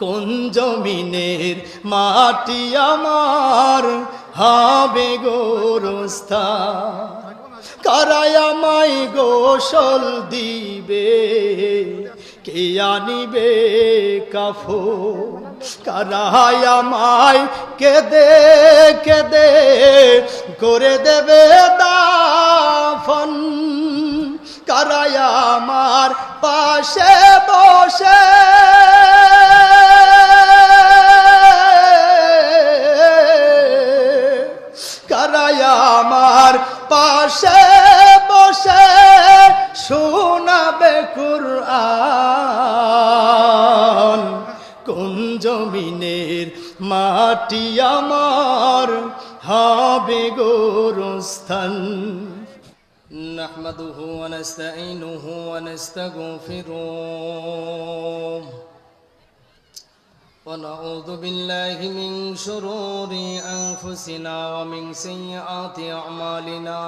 কোন জমিনের মাটি আমার হবে গোরস্থান, কারাই আমায় গোসল দিবে, কে আনিবে কাফন, কারাই আমায় কেঁদে কেঁদে করে দেবে দাফন, কারাই আমার পাশে বসে কারাই আমার পাশে বসে শোনাবে কুরআন, কোন জমিনের মাটি আমার হবে গোরস্থান। নাহমাদুহু ওয়া নাস্তাঈনুহু ওয়া নাস্তাগফিরুহ ونعوذ بالله من شرور أنفسنا ومن سيئات أعمالنا،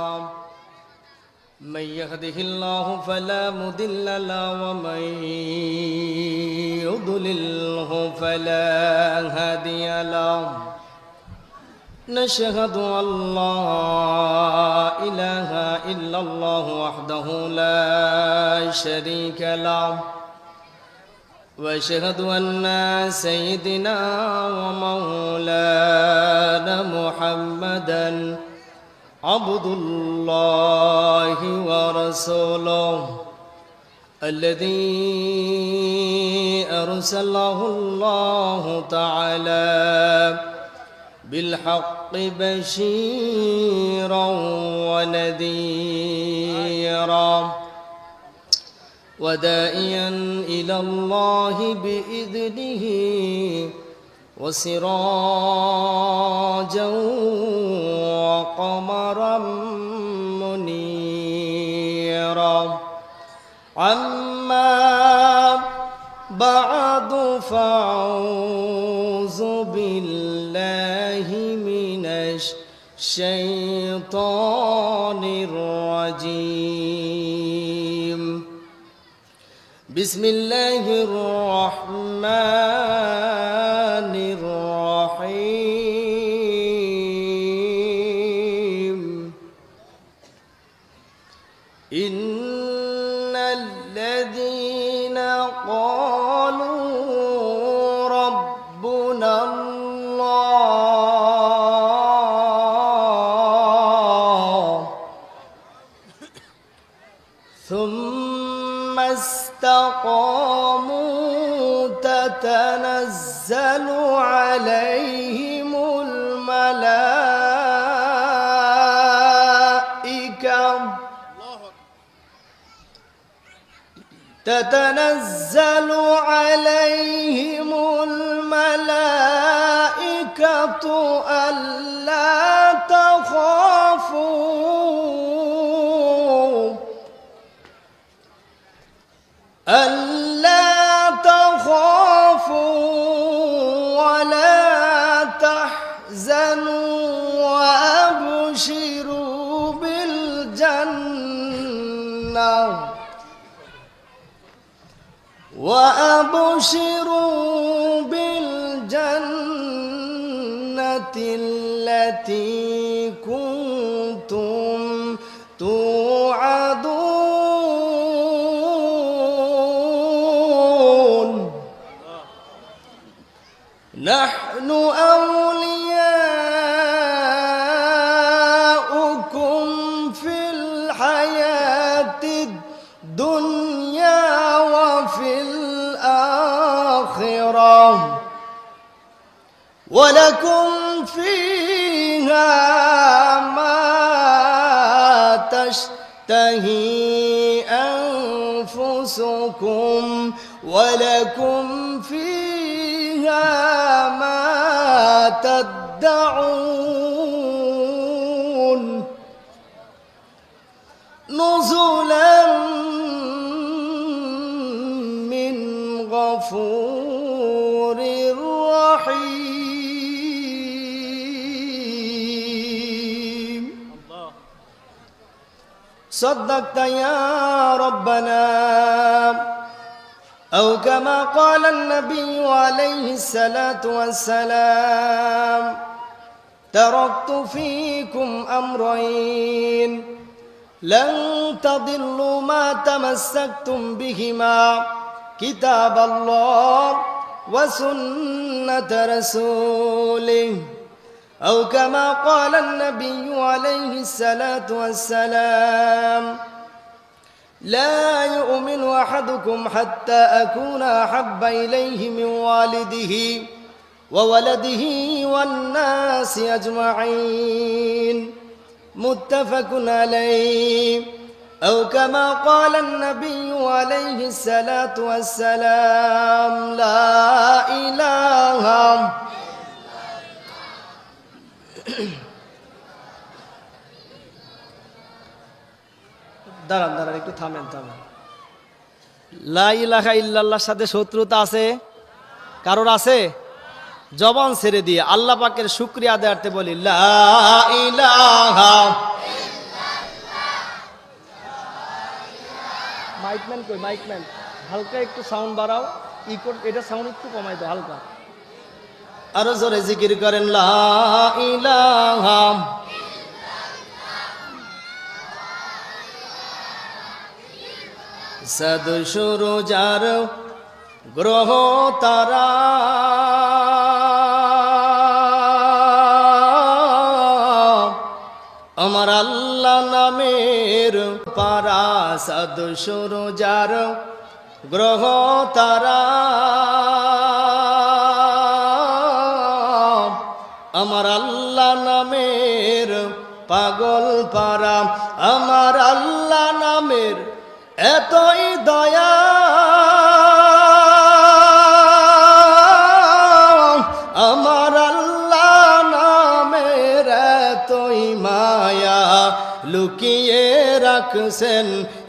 من يهده الله فلا مضل له ومن يضلله فلا هادي له، نشهد أن لا إله إلا الله وحده لا شريك له، واشهد ان سيدنا ومولانا محمدا عبد الله ورسوله الذي ارسله الله تعالى بالحق بشيرا ونذيرا وداعيا إلى الله بإذنه وسراجا وقمرا منيرا، أما بعد فأعوذ بالله من الشيطان الرجيم، بسم الله الرحمن الرحيم، إن الذين قالوا ربنا الله ثم استقاموا تتنزل عليهم الملائكة ألا تخافوا ولا تحزنوا وأبشروا بالجنة التي كنتم توعدون نحن أولياؤكم في الحياة الدنيا وفي الآخرة ولكم فيها ما تشتهي أنفسكم ولكم فيها ما تدعون نزلا من غفور رحيم صدقت يا ربنا أو كما قال النبي عليه الصلاة والسلام تركت فيكم أمرين لن تضلوا ما تمسكتم بهما كتاب الله وسنة رسوله أو كما قال النبي عليه الصلاة والسلام لا يؤمن أحدكم حتى أكون أحب إليه من والده وولده والناس أجمعين متفق عليه أو كما قال النبي عليه الصلاة والسلام لا إله দাঁড়ান দাঁড়ান একটু থামেন থামেন। লা ইলাহা ইল্লাল্লাহর সাথে শত্রুতা আছে কারোর? আছে? জবান ছেড়ে দিয়ে আল্লাহ পাকের শুকরিয়া আদায়ার্থে বলি লা ইলাহা। মাইকম্যান কই? মাইকম্যান হালকা একটু সাউন্ড বাড়াও, এটা সাউন্ড একটু কমাই দাও হালকা। আরো জোরে জিকির করেন লা ইলাহা। সদ সুরজার গ্রহ তারা আমার আল্লাহ নামের পারা। সদ সুরজার গ্রহ তারা আমার আল্লাহ নামের পাগল পারা। আমার আল্লাহ নামের এতই দয়া আমার আল্লাহ নামের এতই মায়া লুকিয়ে রাখছেন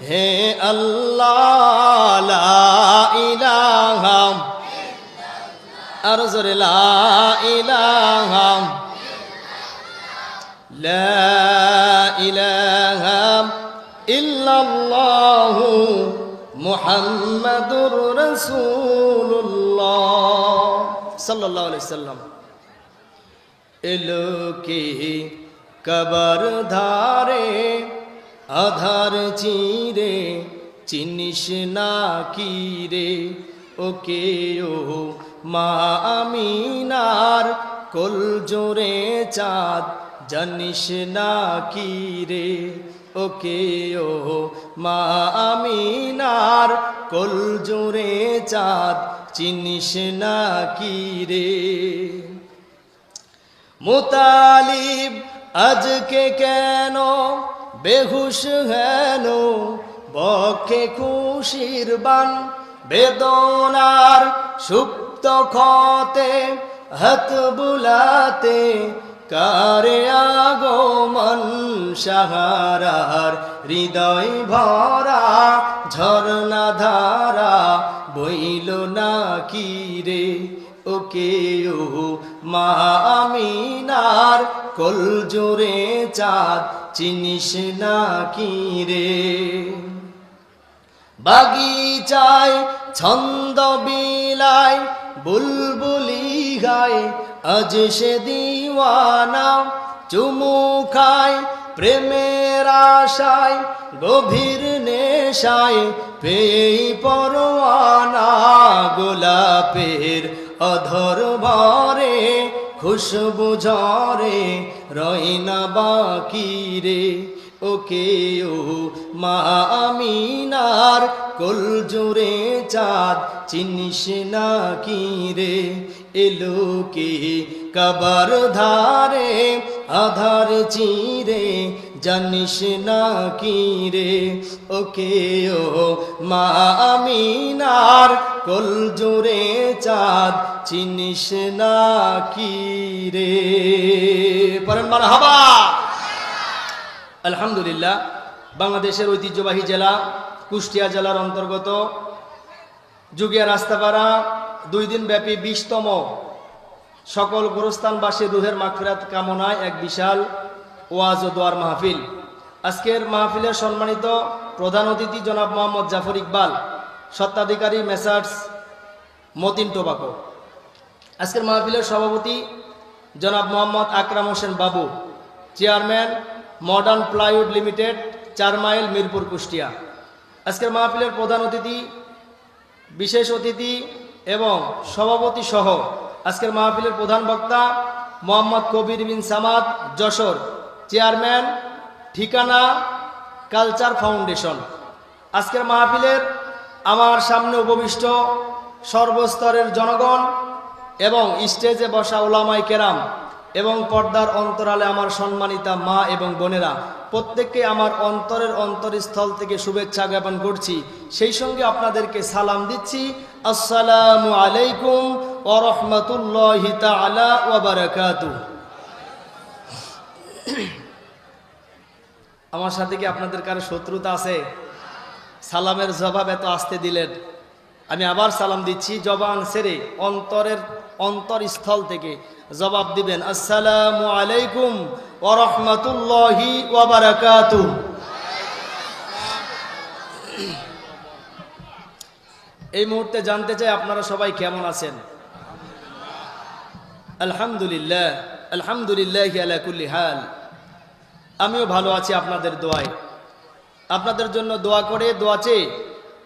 হে আল্লাহ। লা ইলাহা আর জোরে লা ইলাহা লা ইলাহা ইল্লাল্লাহু মুহাম্মাদুর রাসূলুল্লাহ সাল্লাল্লাহু আলাইহি সাল্লাম। এলো কে কবর ধারে আধার চিরে চিনিস না কি রে ওকে ও মা আমিনার কোল জোরে চাঁদ জানিস না কি রে ওকে ও মা আমিনার কোল জোরে চাঁদ চিনিস না কি রে। মুতালিব আজকে কেন বেহুশ হেন বক্ষে খুশির বান বেদনার সুপ্ত ক্ষতে হাত বুলাতে কারে আগমন সাহারার হৃদয় ভরা ঝরনা ধারা বইল না কি রে ওকে ও মা আমিনার কোল জোরে চাঁদ চিনিস না কি রে। বাগিচায় ছন্দ বিলায় বুলবুলি গায় আজ সে দিওয়ানা চুমু খায় প্রেমের আশায় গভীর নেশায় পেই পরওয়ানা গোলাপের অধর ভরে খুশবু ঝরে রয় না বাকি রে ওকে ও মা আমিনার কোল জোরে চাঁদ চিনিস না কি রে এলো কে কবর ধারে আধার চিরে জানিস না কি রে ওকে ও মা আমিনার কোল জোরে চাঁদ চিনিস না কি রে। পরেন মারহাবা। আলহামদুলিল্লাহ, বাংলাদেশের ঐতিহ্যবাহী জেলা কুষ্টিয়া জেলার অন্তর্গত যুগিয়া রাস্তাপাড়া 2 দিন ব্যাপী 20তম সকল গোরস্থানবাসী রুহের মাগফিরাত কামনায় এক বিশাল ওয়াজ ও দোয়ার মাহফিল। আজকের মাহফিলের সম্মানিত প্রধান অতিথি জনাব মোহাম্মদ জাফর ইকবাল স্বত্বাধিকারী মেসার্স মতিন টোবাকো। আজকের মাহফিলের সভাপতি জনাব মোহাম্মদ আকরাম হোসেন বাবু, chairman modern plywood limited, 4 mile Mirpur Kushtia. আজকের মাহফিলের প্রধান অতিথি, বিশেষ অতিথি এবং সভাপতি সহ আজকের মাহফিলের প্রধান বক্তা মোহাম্মদ কবির বিন সামাদ, যশোর, চেয়ারম্যান ঠিকানা কালচার ফাউন্ডেশন। আজকের মাহফিলের আমার সামনে উপবিষ্ট সর্বস্তরের জনগণ এবং স্টেজে বসা ওলামায়ে কেরাম এবং পর্দার অন্তরালে আমার সম্মানিতা মা এবং বোনেরা, প্রত্যেককে আমার অন্তরের অন্তরস্থল থেকে শুভেচ্ছা জ্ঞাপন করছি। সেই সঙ্গে আপনাদেরকে সালাম দিচ্ছি, আসসালামু আলাইকুম ওয়া রাহমাতুল্লাহি তাআলা ওয়া বারাকাতুহু। আমার সাথে কি আপনাদের কারো শত্রুতা আছে? সালামের জবাব এত আসতে দিলেন। আমি আবার সালাম দিচ্ছি, জবান ছেড়ে অন্তরস্থল থেকে জবাব দিবেন, আসসালামু আলাইকুম ওয়া রাহমাতুল্লাহি ওয়া বারাকাতুহু। এই মুহূর্তে জানতে চাই আপনারা সবাই কেমন আছেন? আলহামদুলিল্লাহ, আলহামদুলিল্লাহি আলা কুল্লি হাল। আমিও ভালো আছি আপনাদের দোয়ায়। আপনাদের জন্য দোয়া করে, দোয়া চেয়ে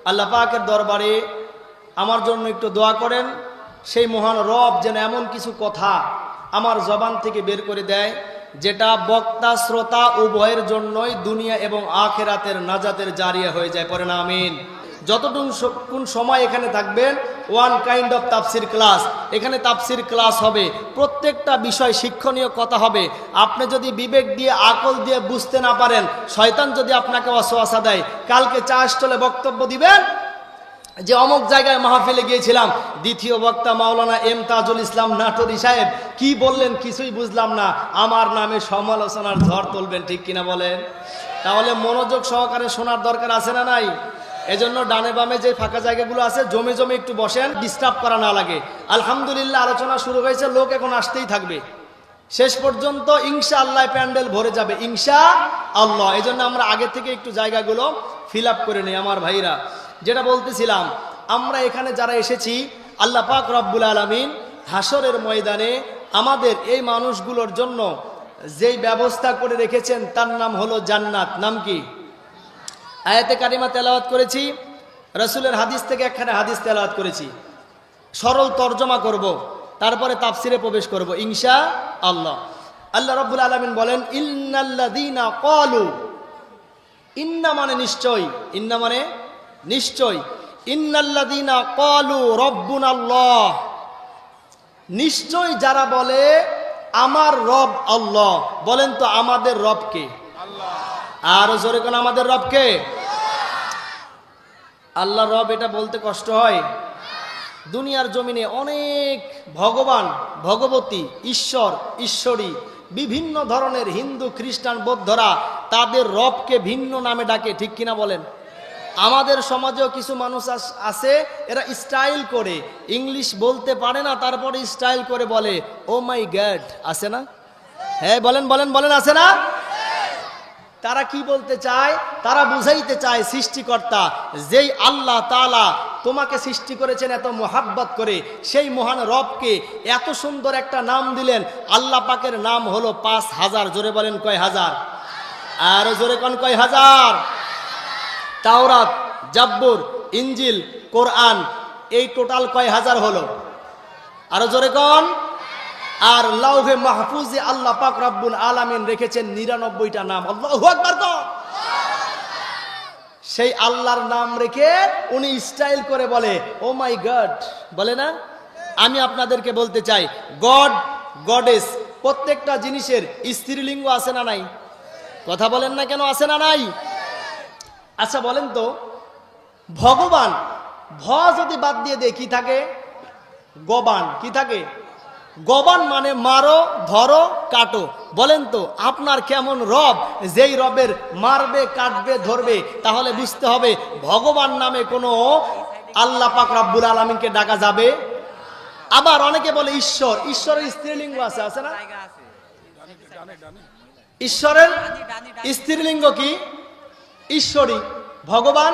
আল্লাহ পাকের দরবারে আমার জন্য একটু দোয়া করেন। সেই মহান রব যেন এমন কিছু কথা আমার জবান থেকে বের করে দেয় যেটা বক্তা শ্রোতা উভয়ের জন্যই দুনিয়া এবং আখিরাতের নাজাতের জারিয়া হয়ে যায়। পড়েন আমিন। যতটুকু সময় এখানে থাকবেন, ওয়ান কাইন্ড অফ তাফসির ক্লাস, এখানে তাফসির ক্লাস হবে। প্রত্যেকটা বিষয় শিক্ষণীয় কথা হবে। আপনি যদি বিবেক দিয়ে আকল দিয়ে বুঝতে না পারেন, শয়তান যদি আপনাকে ওয়াসওয়াসা দেয়, কালকে চা স্টলে বক্তব্য দিবেন যে অমুক জায়গায় মাহফিলে গিয়েছিলাম, দ্বিতীয় বক্তা মাওলানা এম তাজুল ইসলাম নাটোরি সাহেব কি বললেন কিছুই বুঝলাম না, আমার নামে সমালোচনার ঝড় তুলবেন। ঠিক কিনা বলেন? তাহলে মনোযোগ সহকারে শোনার দরকার আছে না নাই? এজন্য ডানে বামে যে ফাঁকা জায়গাগুলো আছে জমে জমে একটু বসেন, ডিস্টার্ব করা না লাগে। আলহামদুলিল্লাহ, আলোচনা শুরু হয়েছে, লোক এখন আসতেই থাকবে। শেষ পর্যন্ত ইনশাআল্লাহ প্যান্ডেল ভরে যাবে, ইনশাআল্লাহ। এজন্য আমরা আগে থেকে একটু জায়গাগুলো ফিল আপ করে নিই। আমার ভাইরা, যেটা বলতেছিলাম, আমরা এখানে যারা এসেছি, আল্লাহ পাক রব্বুল আলামিন হাসরের ময়দানে আমাদের এই মানুষগুলোর জন্য যেই ব্যবস্থা করে রেখেছেন তার নাম হলো জান্নাত। নাম কি? আয়াতে কারিমা তেলাওয়াত করেছি, রাসূলের হাদিস থেকে একখানে হাদিস তেলাওয়াত করেছি। সরল তর্জমা করব, তারপরে তাফসিরে প্রবেশ করব ইনশাআল্লাহ। আল্লাহ রাব্বুল আলামিন বলেন, ইন্নাল্লাযীনা ক্বালু, ইন্না মানে নিশ্চয়, ইন্না মানে নিশ্চয়, ইন্নাল্লাযীনা ক্বালু রাব্বুনাল্লাহ, নিশ্চয় যারা বলে আমার রব আল্লাহ। বলেন তো আমাদের রব কে? আল্লাহ। আর জোরে কোন আমাদের রব কে? আল্লাহ রব, এটা বলতে কষ্ট হয়। দুনিয়ার জমিনে অনেক ভগবান, ভগবতী, ঈশ্বর, ঈশ্বরী, বিভিন্ন ধরনের হিন্দু, খ্রিস্টান, বৌদ্ধরা তাদের রবকে ভিন্ন নামে ডাকে। ঠিক কিনা বলেন? আমাদের সমাজেও কিছু মানুষ আছে, এরা স্টাইল করে, ইংলিশ বলতে পারে না, তারপরে স্টাইল করে বলে ও মাই গড। আছে না? হ্যাঁ, বলেন বলেন বলেন, আছে না? তারা কি বলতে চায়? তারা বুঝাইতে চায় সৃষ্টিকর্তা যেই আল্লাহ তাআলা তোমাকে সৃষ্টি করেছেন এত মোহাব্বত করে, সেই মহান রবকে এত সুন্দর একটা নাম দিলেন। আল্লাহ পাকের নাম হলো 5000। জোরে বলেন কয় হাজার? আর জোরে কোন কয় হাজার? তাওরাত, জাব্বুর, ইনজিল, কোরআন, এই টোটাল কয় হাজার হলো? আরো জোরে কোন? আর লাউহে মাহফুজে আল্লাহ পাক রব্বুল আলামিন রেখেছেন 99টা নাম। আল্লাহু আকবার কোন? সেই আল্লাহর নাম রেখে উনি স্টাইল করে বলে ও মাই গড। বলে না? আমি আপনাদেরকে বলতে চাই, গড, গডেস, প্রত্যেকটা জিনিসের স্ত্রীলিঙ্গ আছে না নাই? কথা বলেন না কেন? আছে না নাই? আচ্ছা বলেন তো, ভগবান, ভ যদি বাদ দিয়ে দেয় কি থাকে? গবান। কি থাকে? গবান মানে মারো, ধরো, কাটো। বলেন তো আপনার কেমন রব, যেই রবের মারবে, কাটবে, ধরবে? তাহলে বুঝতে হবে ভগবান নামে কোনো আল্লাহ পাক রব্বুল আলামিনকে ডাকা যাবে। আবার অনেকে বলে ঈশ্বর, ঈশ্বরের স্ত্রীলিঙ্গ আছে, আছে না? ঈশ্বরের স্ত্রীলিঙ্গ কি? ঈশ্বরী। ভগবান,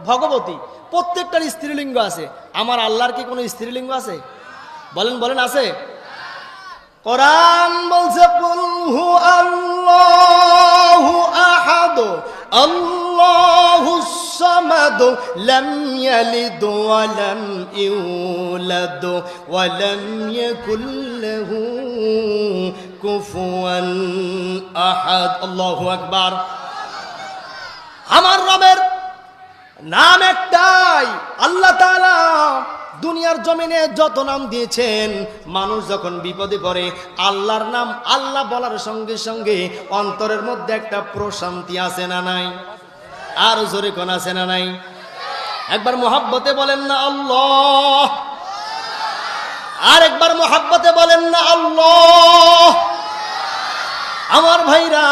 ভগবতী, প্রত্যেকটার স্ত্রীলিঙ্গ আছে। আমার আল্লাহর কি কোনো স্ত্রীলিঙ্গ আছে? বলেন বলেন, আছে? কোরআন বলছে কুল হু আল্লাহু আহাদ আল্লাহুস সামাদ লাম ইয়ালিদ ওয়া লাম ইউলাদ ওয়া লাম ইয়াকুল লাহু কুফুয়ান আহাদ। আল্লাহু আকবার। আমার রবের নাম একটাই, আল্লাহ তাআলা দুনিয়ার জমিনে যত নাম দিয়েছেন, মানুষ যখন বিপদে পড়ে আল্লাহর নাম আল্লাহ বলার সঙ্গে সঙ্গে অন্তরের মধ্যে একটা প্রশান্তি আছে না নাই? আর জোরে কোন আছে না নাই? একবার মোহাব্বতে বলেন না আল্লাহ, আর একবার মোহাব্বতে বলেন না আল্লাহ। আমার ভাইরা,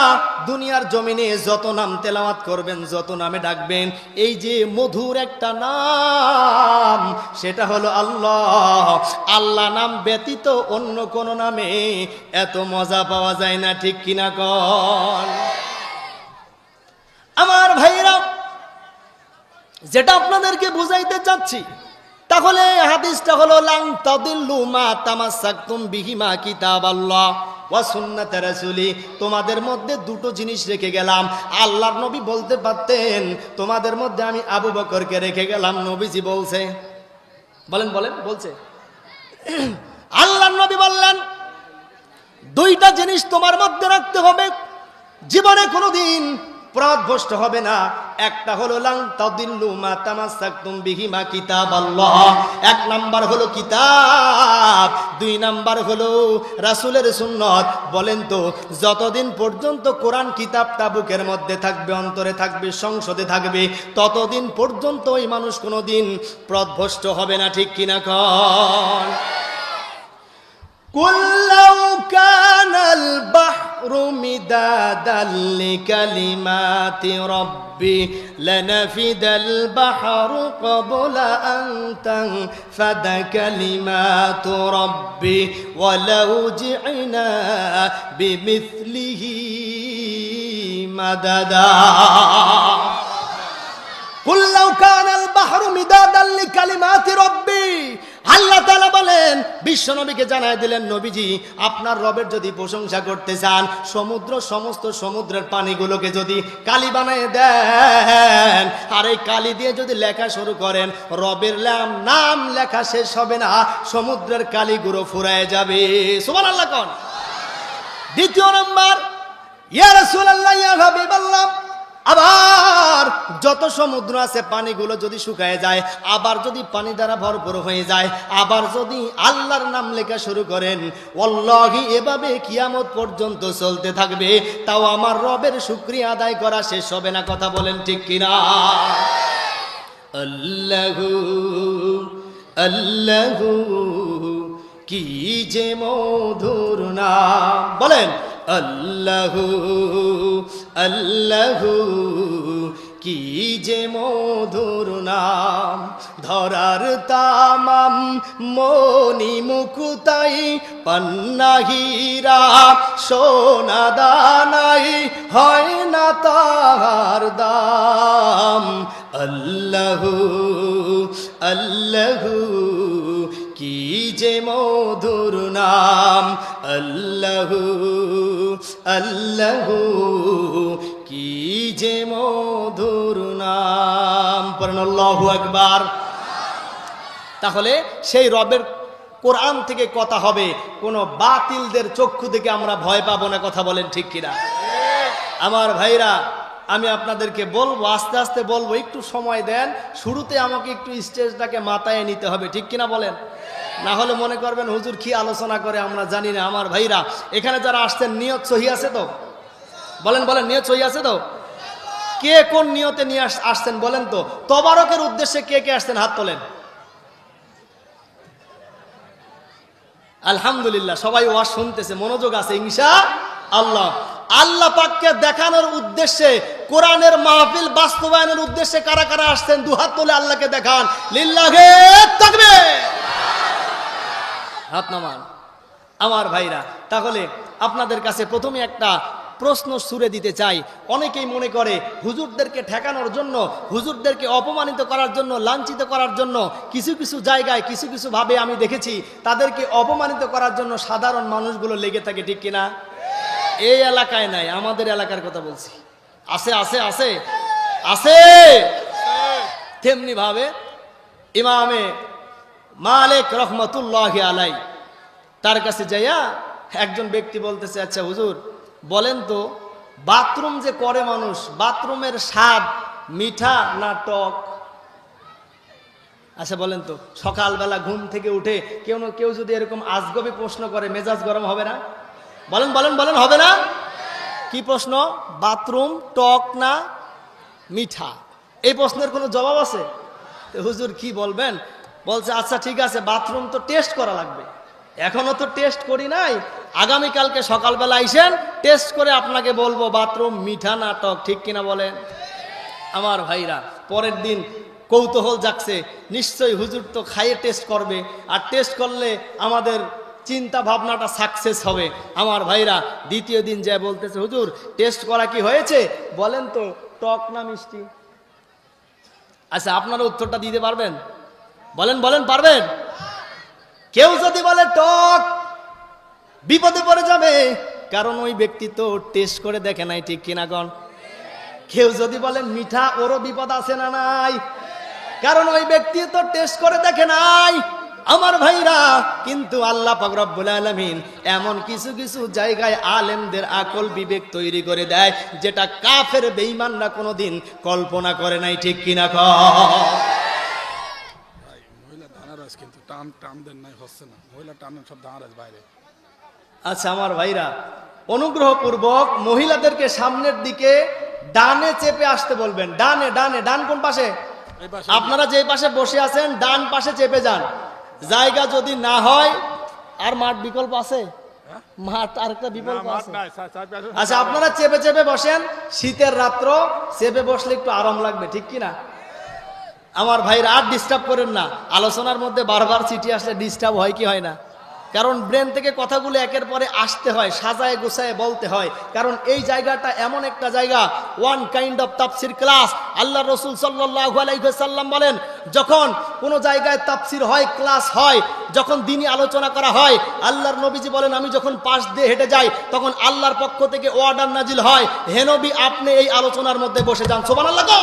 দুনিয়ার জমিনে যত নাম তেলাওয়াত করবেন, যত নামে ডাকবেন, এই যে মধুর একটা নাম, সেটা হলো আল্লাহ। আল্লাহ নাম ব্যতীত অন্য কোন নামে এত মজা পাওয়া যায় না, ঠিক কিনা কন? আমার ভাইরা, যেটা আপনাদেরকে বুঝাইতে চাচ্ছি, তাহলে হাদিসটা হলো লান তাদিল্লু মা তামাসসাকতুম বিহিমা কিতাবাল্লাহ ওয়া সুন্নাত রাসূলি। তোমাদের মধ্যে দুটো জিনিস রেখে গেলাম। আল্লাহর নবী বলতে পারতেন তোমাদের মধ্যে আমি আবু বকরকে রেখে গেলাম, নবীজি বলছে। বলেন বলেন, বলছে। আল্লাহর নবী বললেন দুইটা জিনিস তোমার মধ্যে রাখতে হবে, জীবনে কোনোদিন পথভ্রষ্ট হবে না। একটা হলো লান তাদিল্লু মা তামাসসাকতুম বিহিমা কিতাবাল্লাহ, এক নাম্বার হলো কিতাব, দুই নাম্বার হলো রাসূলের সুন্নাত। বলেন তো, যতদিন পর্যন্ত কোরআন কিতাবটা বুকের মধ্যে থাকবে, অন্তরে থাকবে, সংসদে থাকবে, ততদিন পর্যন্ত ওই মানুষ কোনোদিন পথভ্রষ্ট হবে না, ঠিক কিনা কন? কুল্লাউ কানাল বাহরু মিদাদাল লিকালিমাতি রাব্বি লানাফিদাল বাহরু ক্বাবলা আন তানফাদা কালিমাতু রাব্বি ওয়ালাউ জি'না বিমিথলিহি মাদাদা। কুল্লাউ কানাল বাহরু মিদাদাল লিকালিমাতি রাব্বি, আল্লাহ তাআলা বলেন, বিশ্বনবীকে জানায় দিলেন, নবীজি আপনার রবের যদি প্রশংসা করতে চান, সমুদ্র, সমস্ত সমুদ্রের পানিগুলোকে যদি কালি বানিয়ে দেন, আর এই কালি দিয়ে যদি লেখা শুরু করেন, রবের নাম লেখা শেষ হবে না, সমুদ্রের কালিগুলো ফুরায় যাবে। সুবহানাল্লাহ কোন? দ্বিতীয় নাম্বার, ইয়া রাসূলুল্লাহ, ইয়া হাবিবাল্লাহ, আবার যত সমুদ্র আছে পানিগুলো যদি শুকায় যায়, আবার যদি পানি দ্বারা ভরপুর হয়ে যায়, আবার যদি আল্লাহর নাম লেখা শুরু করেন, ওয়াল্লাহি এভাবে কিয়ামত পর্যন্ত চলতে থাকবে, তাও আমার রবের শুকরিয়া আদায় করা শেষ হবে না। কথা বলেন ঠিক কিনা? আল্লাহু আল্লাহু কি যে মধুর নাম, বলেন আল্লাহু আল্লাহু কি যে মধুর নাম। ধরার তামাম মনি মুকুতাই পান্না হীরা সোনা দানাই হয় না তার দাম। আল্লাহু আল্লাহু কি যে মধুর নাম, আল্লাহু আল্লাহু কি যে মধুর নাম। পড়েন আল্লাহু আকবার। তাহলে সেই রবের কোরআন থেকে কথা হবে, কোনো বাতিলদের চক্ষু থেকে আমরা ভয় পাবো না। কথা বলেন ঠিক কিনা? আমার ভাইরা, আমি আপনাদেরকে বলবো, আস্তে আস্তে বলবো, একটু সময় দেন। শুরুতে আমাকে একটু স্টেজটাকে মাথায় নিতে হবে, ঠিক কিনা বলেন? না হলে মনে করবেন হুজুর কি আলোচনা করে আমরা জানি না। আমার ভাইরা, এখানে যারা আসছেন নিয়ত সহি আছে তো? বলেন বলেন, নিয়ত সহি আছে তো? কে কোন নিয়তে নিয়ে আসছেন বলেন তো? তবারকের উদ্দেশ্যে কে কে আসছেন হাত তোলেন। আলহামদুলিল্লাহ, সবাই ওয়াজ শুনতেছে, মনোযোগ আছে ইনশাআল্লাহ। আল্লাহ পাককে দেখানোর উদ্দেশ্যে, কোরআনের মাহফিল বাস্তবায়নের উদ্দেশ্যে কারা কারা আসছেন দুহাত তুলে আল্লাহকে দেখান। লিল্লাহি তাকবীর, হাত নামান। আমার ভাইরা, তাহলে আপনাদের কাছে প্রথমে একটা প্রশ্ন ছুড়ে দিতে চাই। অনেকেই মনে করে হুজুরদেরকে ঠেকানোর জন্য, হুজুরদেরকে অপমানিত করার জন্য, লাঞ্ছিত করার জন্য কিছু কিছু জায়গায় কিছু কিছু ভাবে আমি দেখেছি তাদেরকে অপমানিত করার জন্য সাধারণ মানুষগুলো লেগে থাকে, ঠিক কিনা? এই এলাকায় নাই, আমাদের এলাকার কথা বলছি। আছে আছে আছে আছে। তেমনি ভাবে ইমামে মালিক রহমতুল্লাহ আলাই, তার কাছে যাইয়া একজন ব্যক্তি বলতেছে, আচ্ছা হুজুর বলেন তো, বাথরুম যে করে মানুষ, বাথরুমের স্বাদ মিঠা না টক? আচ্ছা বলেন তো, সকালবেলা ঘুম থেকে উঠে কেউ যদি এরকম আজগবি প্রশ্ন করে, মেজাজ গরম হবে না? বলেন বলেন বলেন, হবে না? কি প্রশ্ন? বাথরুম টক না মিঠা? এই প্রশ্নের কোনো জবাব আছে? হুজুর কি বলবেন? বলছে আচ্ছা ঠিক আছে, বাথরুম তো টেস্ট করা লাগবে, এখনো তো টেস্ট করি নাই, আগামীকালকে সকালবেলা আইসেন, টেস্ট করে আপনাকে বলবো বাথরুম মিঠা না টক, ঠিক কিনা বলেন? আমার ভাইরা, পরের দিন কৌতূহল জাগছে, নিশ্চয়ই হুজুর তো খাইয়ে টেস্ট করবে, আর টেস্ট করলে আমাদের চিন্তা ভাবনাটা সাকসেস হবে। আমার ভাইরা দ্বিতীয় দিন যায় বলতেছে, হুজুর টেস্ট করা কি হয়েছে, বলেন তো টক না মিষ্টি? আচ্ছা আপনারা উত্তরটা দিতে পারবেন? বলেন বলেন, পারবেন? কেউ যদি বলে টক, বিপদে পড়ে যাবে, কারণ ওই ব্যক্তি তো টেস্ট করে দেখে নাই, ঠিক কিনা গণ? কেউ যদি বলেন মিঠা, ওরও বিপদ আছে না নাই? কারণ ওই ব্যক্তি তো টেস্ট করে দেখে নাই। আমার ভাইরা, কিন্তু আল্লাহ পাক রব্বুল আলামিন এমন কিছু কিছু জায়গায় আলেমদের আকল বিবেক তৈরি করে দেয়, যেটা কাফের বেঈমানরা কোনোদিন কল্পনা করে নাই, ঠিক কিনা কয়? কিন্তু টান টান দেন নাই, হচ্ছে না, মহিলা টানেন সব দাঁড়াজ বাইরে। আচ্ছা আমার ভাইরা, অনুগ্রহপূর্বক মহিলাদেরকে সামনের দিকে ডানে চেপে আসতে বলবেন। ডানে ডানে, ডান কোন পাশে? আপনারা যে পাশে বসে আছেন ডান পাশে চেপে যান। জায়গা যদি না হয়, আর মাঠ বিকল্প আছে, মাঠ আর একটা বিকল্প আছে। আচ্ছা আপনারা চেপে চেপে বসেন, শীতের রাত্র চেপে বসলে একটু আরাম লাগবে, ঠিক কিনা? আমার ভাইরা আর ডিস্টার্ব করেন না, আলোচনার মধ্যে বারবার চিঠি আসলে ডিস্টার্ব হয় কি হয় না? কারণ ব্রেন থেকে কথাগুলো একের পরে আসতে হয়, সাজায় গোছায় বলতে হয়, কারণ এই জায়গাটা এমন একটা জায়গা, ওয়ান কাইন্ড অফ তাফসির ক্লাস। আল্লাহ রসুল সাল্লাল্লাহু আলাইহি ওয়াসাল্লাম বলেন, যখন কোনো জায়গায় তাফসির হয়, ক্লাস হয়, যখন দ্বীনি আলোচনা করা হয়, আল্লাহর নবীজি বলেন, আমি যখন পাশ দিয়ে হেঁটে যাই তখন আল্লাহর পক্ষ থেকে অর্ডার নাজিল হয়, হে নবী আপনি এই আলোচনার মধ্যে বসে যান। সুবহানাল্লাহ।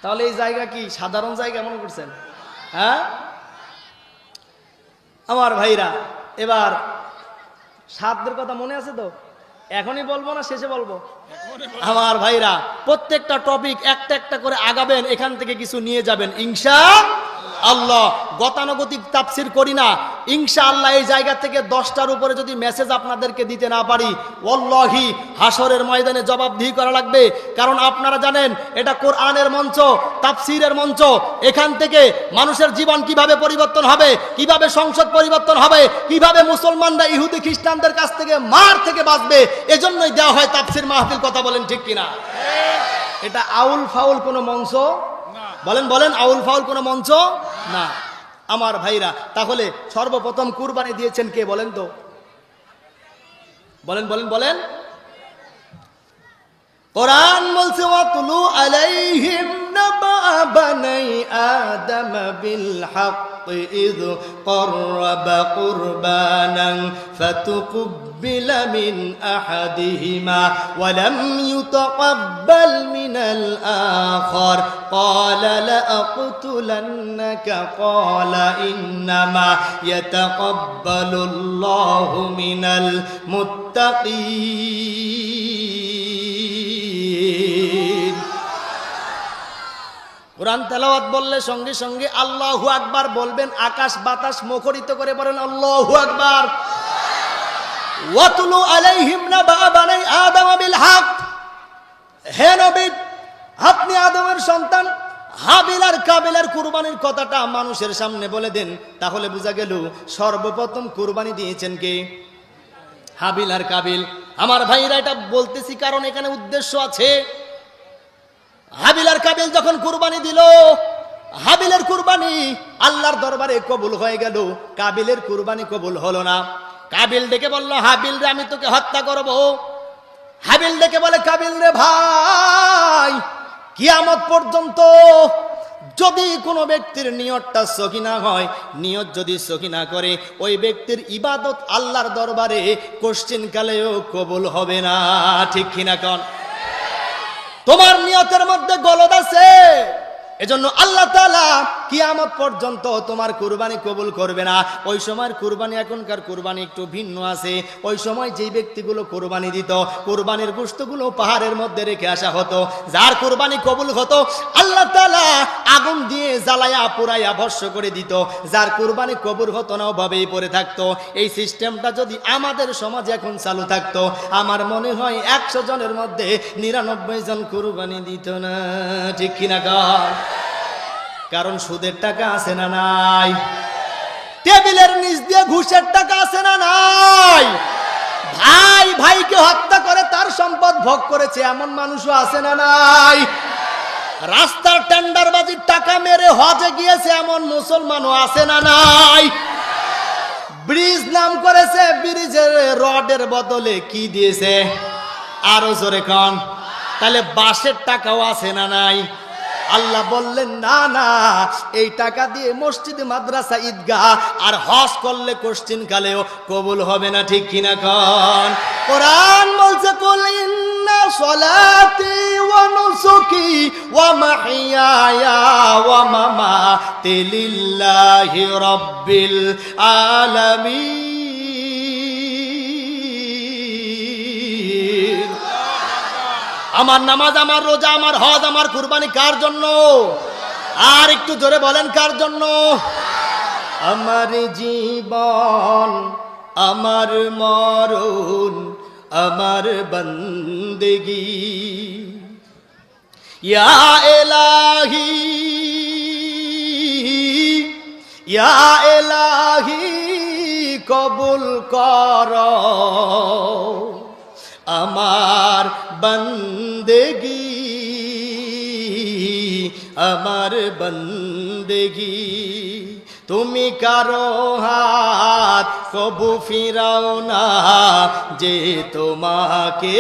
তাহলে এই জায়গা কি সাধারণ জায়গা মনে করছেন? হ্যাঁ আমার ভাইরা, এবার সাতদের কথা মনে আছে তো? এখনই বলবো না শেষে বলবো? আমার ভাইরা প্রত্যেকটা টপিক একটা একটা করে আগাবেন, এখান থেকে কিছু নিয়ে যাবেন ইনশাআল্লাহ। গতানুগতিক তাফসির করি না, ইনশাআল্লাহ এই জায়গা থেকে 10টার উপরে যদি মেসেজ আপনাদেরকে দিতে না পারি, ওয়াল্লাহি হাসরের ময়দানে জবাবদিহি করা লাগবে। কারণ আপনারা জানেন এটা কোরআনের মঞ্চ, তাফসিরের মঞ্চ। এখান থেকে মানুষের জীবন কিভাবে পরিবর্তন হবে, কিভাবে সংসদ পরিবর্তন হবে, কিভাবে মুসলমানরা ইহুদি খ্রিস্টানদের কাছ থেকে মার থেকে বাঁচবে, এজন্যই দেওয়া হয় তাফসির মাহফিল। কথা বলেন ঠিক কিনা? এটা আউল ফাউল কোনো মঞ্চ? বলেন বলেন, আউল ফাউল কোনো মঞ্চ না। আমার ভাইরা, তাহলে সর্বপ্রথম কুরবানি দিয়েছেন কে বলেন তো? বলেন বলেন বলেন। কোরআন বলছে, ওয়াতুলু আলাইহিম নাবা বানাই আদম বিল হক ইয ক্বাররাবা কুরবানান ফাতুকবিলা মিন আহাদিহিমা ওয়া লাম ইউতাকাব্বাল মিনাল আখার ক্বালা লাআকতুলান্নাকা ক্বালা ইন্নামা ইয়াতাকাব্বালুল্লাহু মিনাল মুত্তাকিন। কোরআন তেলাওয়াত বললে সঙ্গে সঙ্গে আল্লাহু আকবার বলবেন, আকাশ বাতাস মুখরিত করে বলেন আল্লাহু আকবার। ওয়াতুলু আলাইহিম নাবা বানাই আদম বিল হক, হে নবী আপনি আদমের সন্তান হাবিল আর কাবিলের কুরবানির কথাটা মানুষের সামনে বলে দেন। তাহলে বোঝা গেল সর্বপ্রথম কুরবানি দিয়েছেন কে? হাবিল আর কাবিল। আমার ভাইরা এটা বলতেছি কারণ এখানে উদ্দেশ্য আছে। হাবিল আর কাবিল যখন কুরবানি দিল, হাবিলের কুরবানি আল্লাহর দরবারে কবুল হয়ে গেল, কাবিলের কুরবানি কবুল হলো না। কাবিল ডেকে বলল, হাবিল রে আমি তোকে হত্যা করব। হাবিল ডেকে বলে, কাবিল রে ভাই, কিয়ামত পর্যন্ত যদি কোনো ব্যক্তির নিয়তটা সহি না হয়, নিয়ত যদি সহি না করে, ওই ব্যক্তির ইবাদত আল্লাহর দরবারে কোশ্চিন কালেও কবুল হবে না। ঠিক কিনা কন? তোমার নিয়তের মধ্যে গলদ আছে, এজন্য আল্লাহ তাআলা কিয়ামত পর্যন্ত তোমার কুরবানি কবুল করবে না। ওই সময়ের কুরবানি এখনকার কুরবানি একটু ভিন্ন আছে। ওই সময় যেই ব্যক্তিগুলো কুরবানি দিত, কুরবানির গোশতগুলো পাহাড়ের মধ্যে রেখে আসা হতো। যার কুরবানি কবুল হতো, আল্লাহ তাআলা আগুন দিয়ে জ্বালায়া পুরাইয়া ভস্ম করে দিত। যার কুরবানি কবুল হতো না, ওভাবেই পড়ে থাকতো। এই সিস্টেমটা যদি আমাদের সমাজে এখন চালু থাকতো, আমার মনে হয় 100 জনের মধ্যে 99 জন কুরবানি দিত না। ঠিক কিনা কর? কারণ সুদের টাকা আছে না নাই? টেবিলের নিচ দিয়ে ঘুষের টাকা আছে না নাই? ভাই ভাইকে হত্যা করে তার সম্পদ ভোগ করেছে, এমন মানুষও আছে না নাই? রাস্তার টেন্ডারবাজির টাকা মেরে হজে গিয়েছে, এমন মুসলমানও আছে না নাই? ব্রিজ নাম করেছে, ব্রিজের রডের বদলে কি দিয়েছে? আরো জোরে কন। তাহলে বাঁশের টাকাও আছে না নাই? আল্লাহ বললেন, না না, এই টাকা দিয়ে মসজিদ, মাদ্রাসা, ঈদগাহ আর হজ করলে কোশ্চিন কালেও কবুল হবে না। ঠিক কিনা কন? কোরআন বলছে, কুল ইন্না সলাতি ওয়া নুসুকি ওয়া মাহইয়ায়া ওয়া মামাতি লিল্লাহি রাব্বিল আলামিন। আমার নামাজ, আমার রোজা, আমার হজ, আমার কুরবানি কার জন্য? আর একটু জোরে বলেন, কার জন্য? আমার জীবন, আমার মরণ, আমার বন্দেগি, ইয়া ইলাহি, ইয়া ইলাহি কবুল কর আমার বন্দেগি, আমার বন্দেগি। তুমি কারো হাত কবু ফিরাও না, যে তোমাকে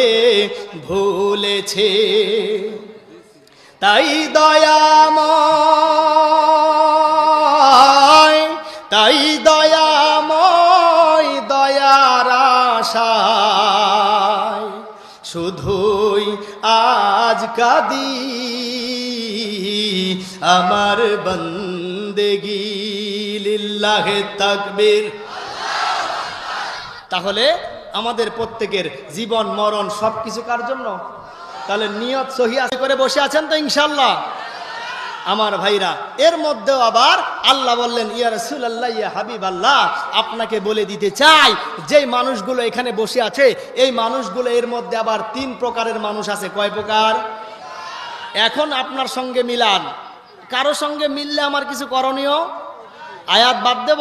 ভুলেছে। তাই দয়াময়, তাই দয়াময়, দয়ার আশায় শুধুই আজ কাঁদি, আমার বন্দেগি। লিল্লাহে তাকবীর। তাহলে আমাদের প্রত্যেকের জীবন মরণ সবকিছু কার জন্য? তাহলে নিয়ত সহি করে বসে আছেন তো ইনশাআল্লাহ আমার ভাইরা? এর মধ্যেও আবার আল্লাহ বললেন, ইয়া রাসূলুল্লাহ, ইয়া হাবিবাল্লাহ, আপনাকে বলে দিতে চাই, যেই মানুষগুলো এখানে বসে আছে, এই মানুষগুলো এর মধ্যে আবার 3 প্রকারের মানুষ আছে। কয় প্রকার? এখন আপনার সঙ্গে মিলান, কারো সঙ্গে মিললে আমার কিছু করণীয়? আয়াত বাদ দেব?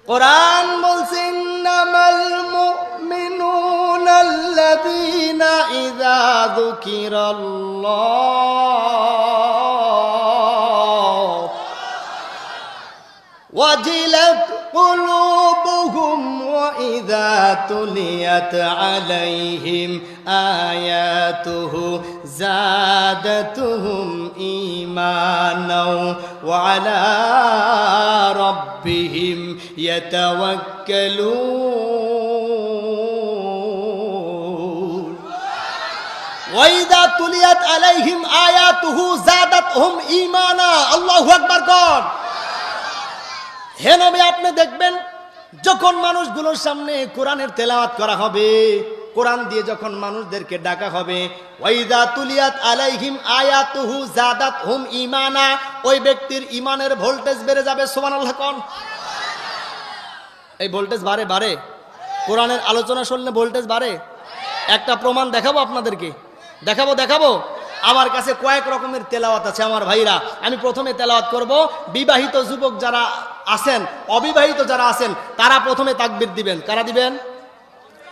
কোরআন বলছে, ইন্নামাল মুমিনুনাল্লাযীনা ইযা যুকিরাল্লাহ ওয়াজিলাত কুলুবুহুম ওয়া ইযা তুলিয়াত আলাইহিম আয়াতুহু যাদাতুহুম ঈমানাও ওয়া আলা রাব্বিহিম ইয়াতাওয়াক্কালুন। ওয়া ইযা তুলিয়াত আলাইহিম আয়াতুহু যাদাতুহুম ঈমানা। আল্লাহু আকবার কর। হে নবী, আপনি দেখবেন যখন মানুষগুলোর সামনে কোরআনের তেলাওয়াত করা হবে, কোরআন দিয়ে যখন মানুষদেরকে ডাকা হবে, ওয়াইদা তুলিয়াত আলাইহিম আয়াতুহু যাদাতহুম ঈমানা, ওই ব্যক্তির ঈমানের ভোল্টেজ বেড়ে যাবে। সুবহানাল্লাহ কোন? এই ভোল্টেজ বাড়ে বাড়ে, কোরআনের আলোচনা শুনলে ভোল্টেজ বাড়ে। একটা প্রমাণ দেখাবো আপনাদেরকে, দেখাবো। আমার কাছে কয়েক রকমের তেলাওয়াত আছে আমার ভাইরা। আমি প্রথমে তেলাওয়াত করব, বিবাহিত যুবক যারা আছেন, অবিবাহিত যারা আছেন, তারা প্রথমে তাকবীর দিবেন। কারা দিবেন?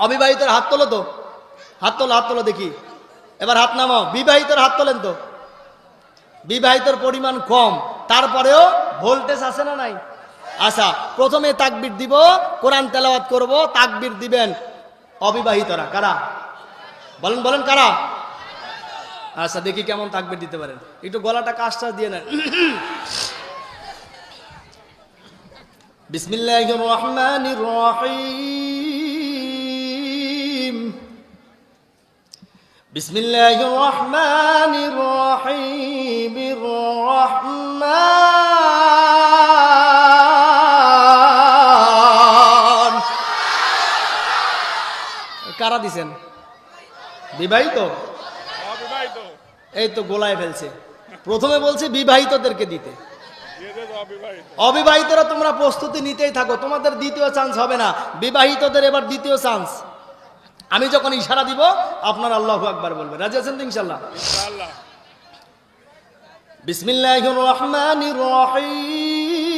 অবিবাহিতের হাত তোলো তো, হাত তোলো দেখি। এবার হাত নামাও। বিবাহিতের হাত তোলেন তো। বিবাহিতর পরিমাণ কম, তারপরেও ভোল্টেজ আছে না নাই? আচ্ছা, প্রথমে তাকবীর দিব, কোরআন তেলাওয়াত করব, তাকবীর দিবেন অবিবাহিতরা। কারা বলেন, বলেন কারা? আচ্ছা, দেখি কেমন তাকবীর দিতে পারেন। একটু গলাটা কাজটা দিয়ে নেন। বিসমিল্লাহির রহমানির রহিম। বিসমিল্লাহির রহমানির রহিম। রহমান। কারা দিছেন? বিবাহিত? এই তো গোলায় ফেলছে। প্রথমে বলছে বিবাহিতদেরকে দিতে। অবিবাহিতরা তোমরা প্রস্তুতি নিতেই থাকো, তোমাদের দ্বিতীয় চান্স হবে না। বিবাহিতদের এবার দ্বিতীয় চান্স। আমি যখন ইশারা দিব আপনার আল্লাহু আকবার বলবেন। রাজি আছেন তো ইনশাআল্লাহ? ইনশাআল্লাহ। বিসমিল্লাহির রহমানির রহিম।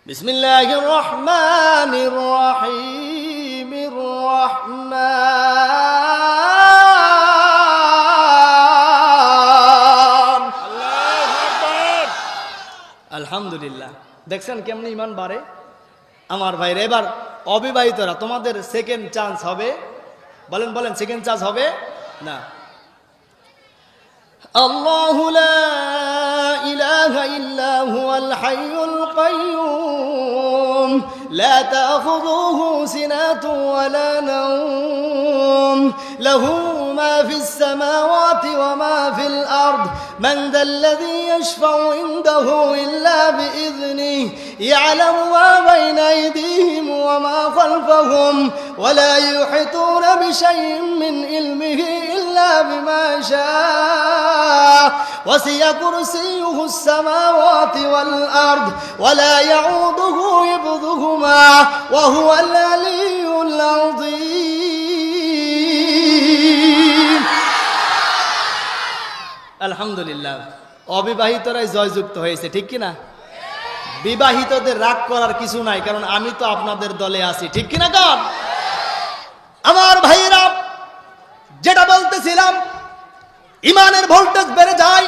বিসমিল্লাহির রহমানির রহিম। রহমান। আলহামদুলিল্লাহ। দেখছেন কেমন ইমান বাড়ে আমার ভাইরা। এবার অবিবাহিতরা তোমাদের সেকেন্ড চান্স হবে। বলেন, বলেন সেকেন্ড চান্স হবে না। আল্লাহু লা ইলাহা ইল্লা হুয়াল হাইয়ুল কাইয়্যুম লা তাখুযুহু সিনাতুন ওয়া লা নাওম লাহু মা ফিস সামাওয়াতি ওয়া মা ফিল আরদ মান যাল্লাযী ইয়াশফাউ ইনদাহু ইল্লা বিইذনিহি ইয়ালামু মা বাইনা আইদিহিম ওয়া মা খালফাহুম ওয়া লা ইউহিতুনা বিশাইইন মিন ইলমিহি ইল্লা বিমা শাআ وسع كرسيه السماوات والأرض ولا يعوده حفظهما وهو العلي العظيم আলহামদুলিল্লাহ। অবিবাহিতরাই জয়যুক্ত হয়েছে, ঠিক কিনা? বিবাহিতদের রাগ করার কিছু নাই, কারণ আমি তো আপনাদের দলে আছি, ঠিক কিনা? কারণ আমার ভাইরা যেটা বলতেছিলাম, ইমানের ভোল্টেজ বেড়ে যায়।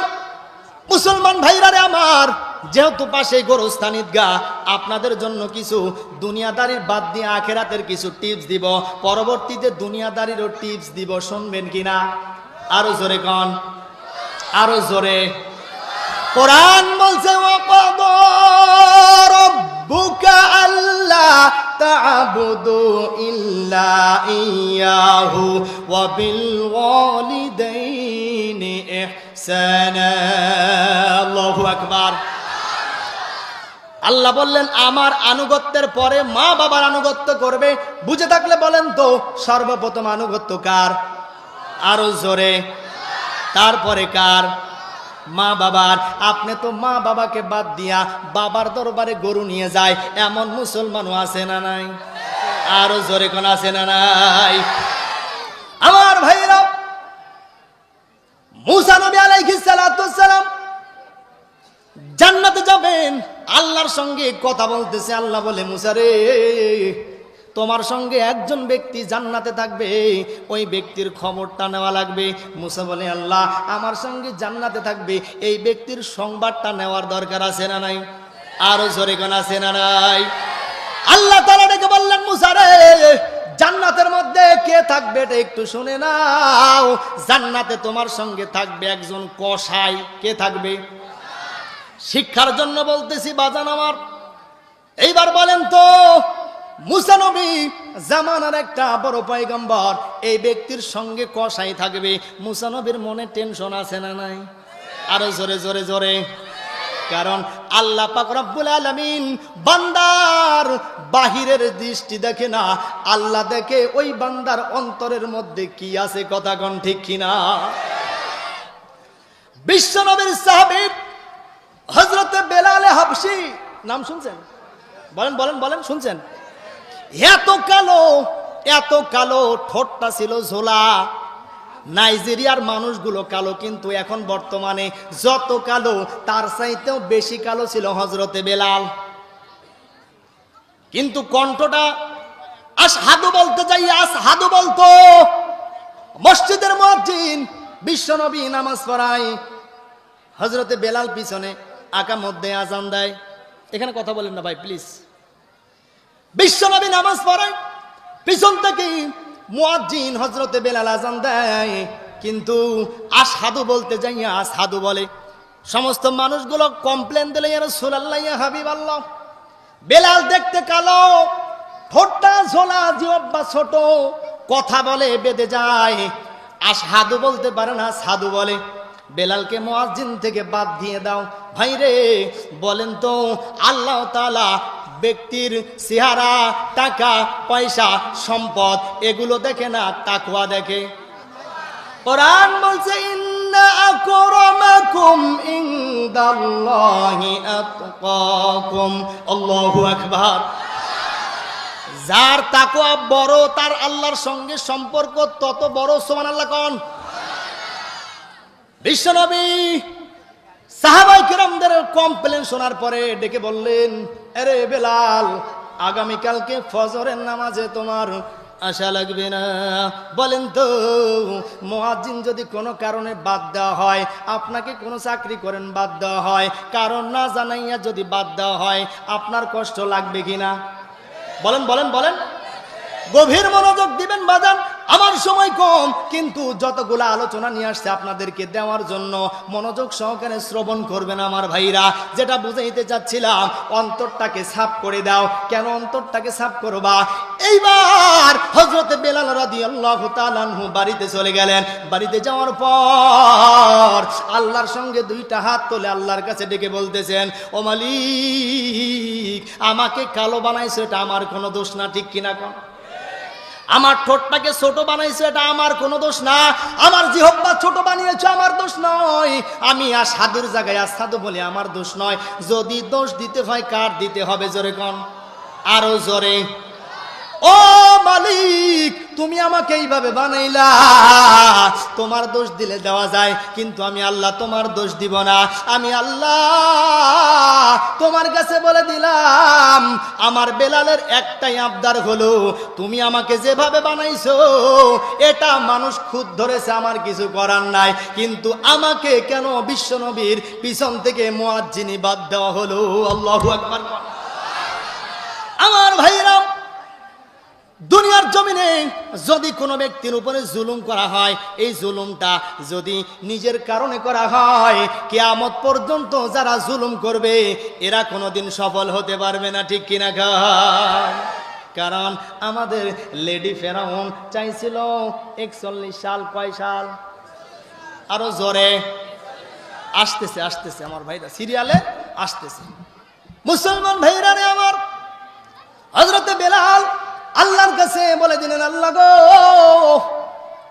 মুসলমান ভাইরা রে আমার, যেহেতু পাশে গোরস্থান ঈদগাহ, আপনাদের জন্য কিছু দুনিয়াদারির বাদ দিয়ে আখেরাতের কিছু টিপস দিব। পরবর্তীতে দুনিয়াদারিরও টিপস দিব, শুনবেন কিনা? আরো জোরে কন, আরো জোরে। কোরআন বলছে ওয়াকাদা রাব্বুকা আল্লা তা'বুদু ইল্লা ইয়াহু ওয়া বিল ওয়ালিদাইনি ইহসানা। আল্লাহু আকবার। আল্লাহ বললেন আমার আনুগত্যের পরে মা বাবার আনুগত্য করবে। বুঝে থাকলে বলেন তো সর্বপ্রথম আনুগত্য কার? আরো জোরে। তারপরে কার? মা বাবার। আপনি তো মা বাবাকে বাদ দিয়া বাবার দরবারে গরু নিয়ে যায়, এমন মুসলমানও আছে না নাই? আরো জোরে কোন আছে না নাই? আমার ভাইরা, মুসা নবী আলাইহিস সালাতু সালাম জান্নাতে যাবেন, আল্লাহর সঙ্গে কথা বলতেছে। আল্লাহ বলে মুসা রে, তোমার সঙ্গে একজন ব্যক্তি জান্নাতে থাকবে, ওই ব্যক্তির খবরটা নেওয়া লাগবে। মুসা বলে আল্লাহ আমার সঙ্গে জান্নাতে থাকবে, এই ব্যক্তির সংবাদটা নেওয়ার দরকার আছে না নাই? আরো জোরে কোন আছে না নাই? আল্লাহ তাআলা ডেকে বললেন মুসা রে, জান্নাতের মধ্যে কে থাকবে এটা একটু শুনে নাও। জান্নাতে তোমার সঙ্গে থাকবে একজন কসাই। কে থাকবে? শিক্ষার জন্য বলতেছি বাজান আমার। এইবার বলেন তো, মুসা নবী জামানার একটা বড় পয়গম্বর, এই ব্যক্তির সঙ্গে কসাই থাকবে, মুসা নবীর মনে টেনশন আছে না নাই? আরো জোরে জোরে জোরে। কারণ আল্লাহ পাক রব্বুল আলামিন বান্দার বাহিরের দৃষ্টি দেখে না, আল্লাহ দেখে ওই বান্দার অন্তরের মধ্যে কি আছে। কথা কোন ঠিক কিনা? বিশ্ব নবীর সাহাবী হযরতে বেলাল হাবশী, নাম শুনছেন? বলেন বলেন বলেন, শুনছেন? এত কালো, এত কালো, ঠোঁটটা ছিল ঝোলা। নাইজেরিয়ার মানুষগুলো কালো, কিন্তু এখন বর্তমানে যত কালো তার চাইতেও বেশি কালো ছিল হযরতে বেলাল। কিন্তু কণ্ঠটা আশহাদু বলতে যাই, আশহাদু বলতো। মসজিদের মুয়াজ্জিন বিশ্বনবী নামাজ পড়ায়, হযরতে বেলাল পিছনে আকাম মধ্যে আজান দেয়। এখানে কথা বলেন না ভাই প্লিজ। বিশ্বনবী নামাজ পড়ে, পিছন থেকে মুয়াজ্জিন হযরতে বেলাল আজান দেয়, কিন্তু আশহাদু বলতে যাইয়া আশহাদু বলে। সমস্ত মানুষগুলো কমপ্লেন দিলে, ইয়া রাসূলুল্লাহ, ইয়া হাবিবাল্লাহ, বেলাল দেখতে কালো, ঠোঁটটা ঝোলা, জিহ্বা ছোট, কথা বলে বেঁধে যায়, আশহাদু বলতে পারে না, সাধু বলে। বেলালকে মুয়াজ্জিন থেকে বাদ দিয়ে দাও। ভাইরে বলেন তো, আল্লাহ তাআলা ব্যক্তির চেহারা, টাকা পয়সা, সম্পদ এগুলো দেখে না, তাকওয়া দেখে। কোরআন বলছে, ইন্না আকরামাকুম ইনদাল্লাহি আতকাকুম। আল্লাহু আকবার। যার তাকওয়া বড়, তার আল্লাহর সঙ্গে সম্পর্ক তত বড়। সুবহানাল্লাহ কোন। বিশ্বনবী সাহাবায়ে কেরামদের কমপ্লেন শোনার পরে ডেকে বললেন, আরে বেলাল, আগামীকালকে ফজরের নামাজে তোমার আশা লাগবে না? বলেন তো, মুয়াজ্জিন যদি কোনো কারণে বাদ দেওয়া হয়, আপনাকে কোনো চাকরি করেন বাদ দেওয়া হয়, কারণ না জানাইয়া যদি বাদ দেওয়া হয়, আপনার কষ্ট লাগবে কিনা? বলেন বলেন বলেন। গভীর মনোযোগ দিবেন বাজান। আমার সময় কম, কিন্তু যতগুলা আলোচনা নিয়ে আসছে আপনাদেরকে দেওয়ার জন্য মনোযোগ সহকারে শ্রবণ করবেন আমার ভাইরা। যেটা বুঝাইতে চাচ্ছিলাম, অন্তরটাকে সাফ করে দাও। কেন অন্তরটাকে সাফ করবা? এইবার হযরত বেলাল রাদিয়াল্লাহু তাআলা আনহু বাড়িতে চলে গেলেন। বাড়িতে যাওয়ার পর আল্লাহর সঙ্গে দুইটা হাত তুলে আল্লাহর কাছে ডেকে বলতেছেন, ও মালিক, আমাকে কালো বানাইছো, এটা আমার কোনো দোষ না, ঠিক কিনা কোন? আমার ঠোঁটটাকে ছোট বানাইছো, এটা আমার কোনো দোষ না। আমার জিহ্বা ছোট বানিয়েছো, আমার দোষ নয়। আমি আশহাদুর জায়গায় আশহাদু বলি, আমার দোষ নয়। যদি দোষ দিতে হয়, কার দিতে হবে? জোরে কোন, আরো জোরে। ও মালিক, তুমি আমাকে এইভাবে বানাইলা, তোমার দোষ দিলে দেওয়া যায়, কিন্তু আমি আল্লাহ তোমার দোষ দিব না। আমি আল্লাহ তোমার কাছে বলে দিলাম, আমার বেলালের একটাই আবদার হলো, তুমি আমাকে যেভাবে বানাইছো, এটা মানুষ খুদ ধরেছে, আমার কিছু করার নাই, কিন্তু আমাকে কেন বিশ্বনবীর পিছন থেকে মুয়াজ্জিনি বাদ দেওয়া হলো? আল্লাহু আকবার। আমার ভাইরা, দুনিয়ার জমিনে যদি কোনো ব্যক্তির উপরে জুলুম করা হয়, এই জুলুমটা যদি নিজের কারণে করা হয়, কিয়ামত পর্যন্ত যারা জুলুম করবে এরা কোনোদিন সফল হতে পারবে না, ঠিক কিনা? কারণ আমাদের লেডি ফেরাউন চাইছিল 41 সাল। কয় সাল? আরো জোরে। আসতেছে আসতেছে আমার ভাইরা, সিরিয়ালে আসতেছে। মুসলমান ভাইরা রে আমার, হযরতে বেলাল আল্লাহর কাছে বলে দিলেন, আল্লাহ গো,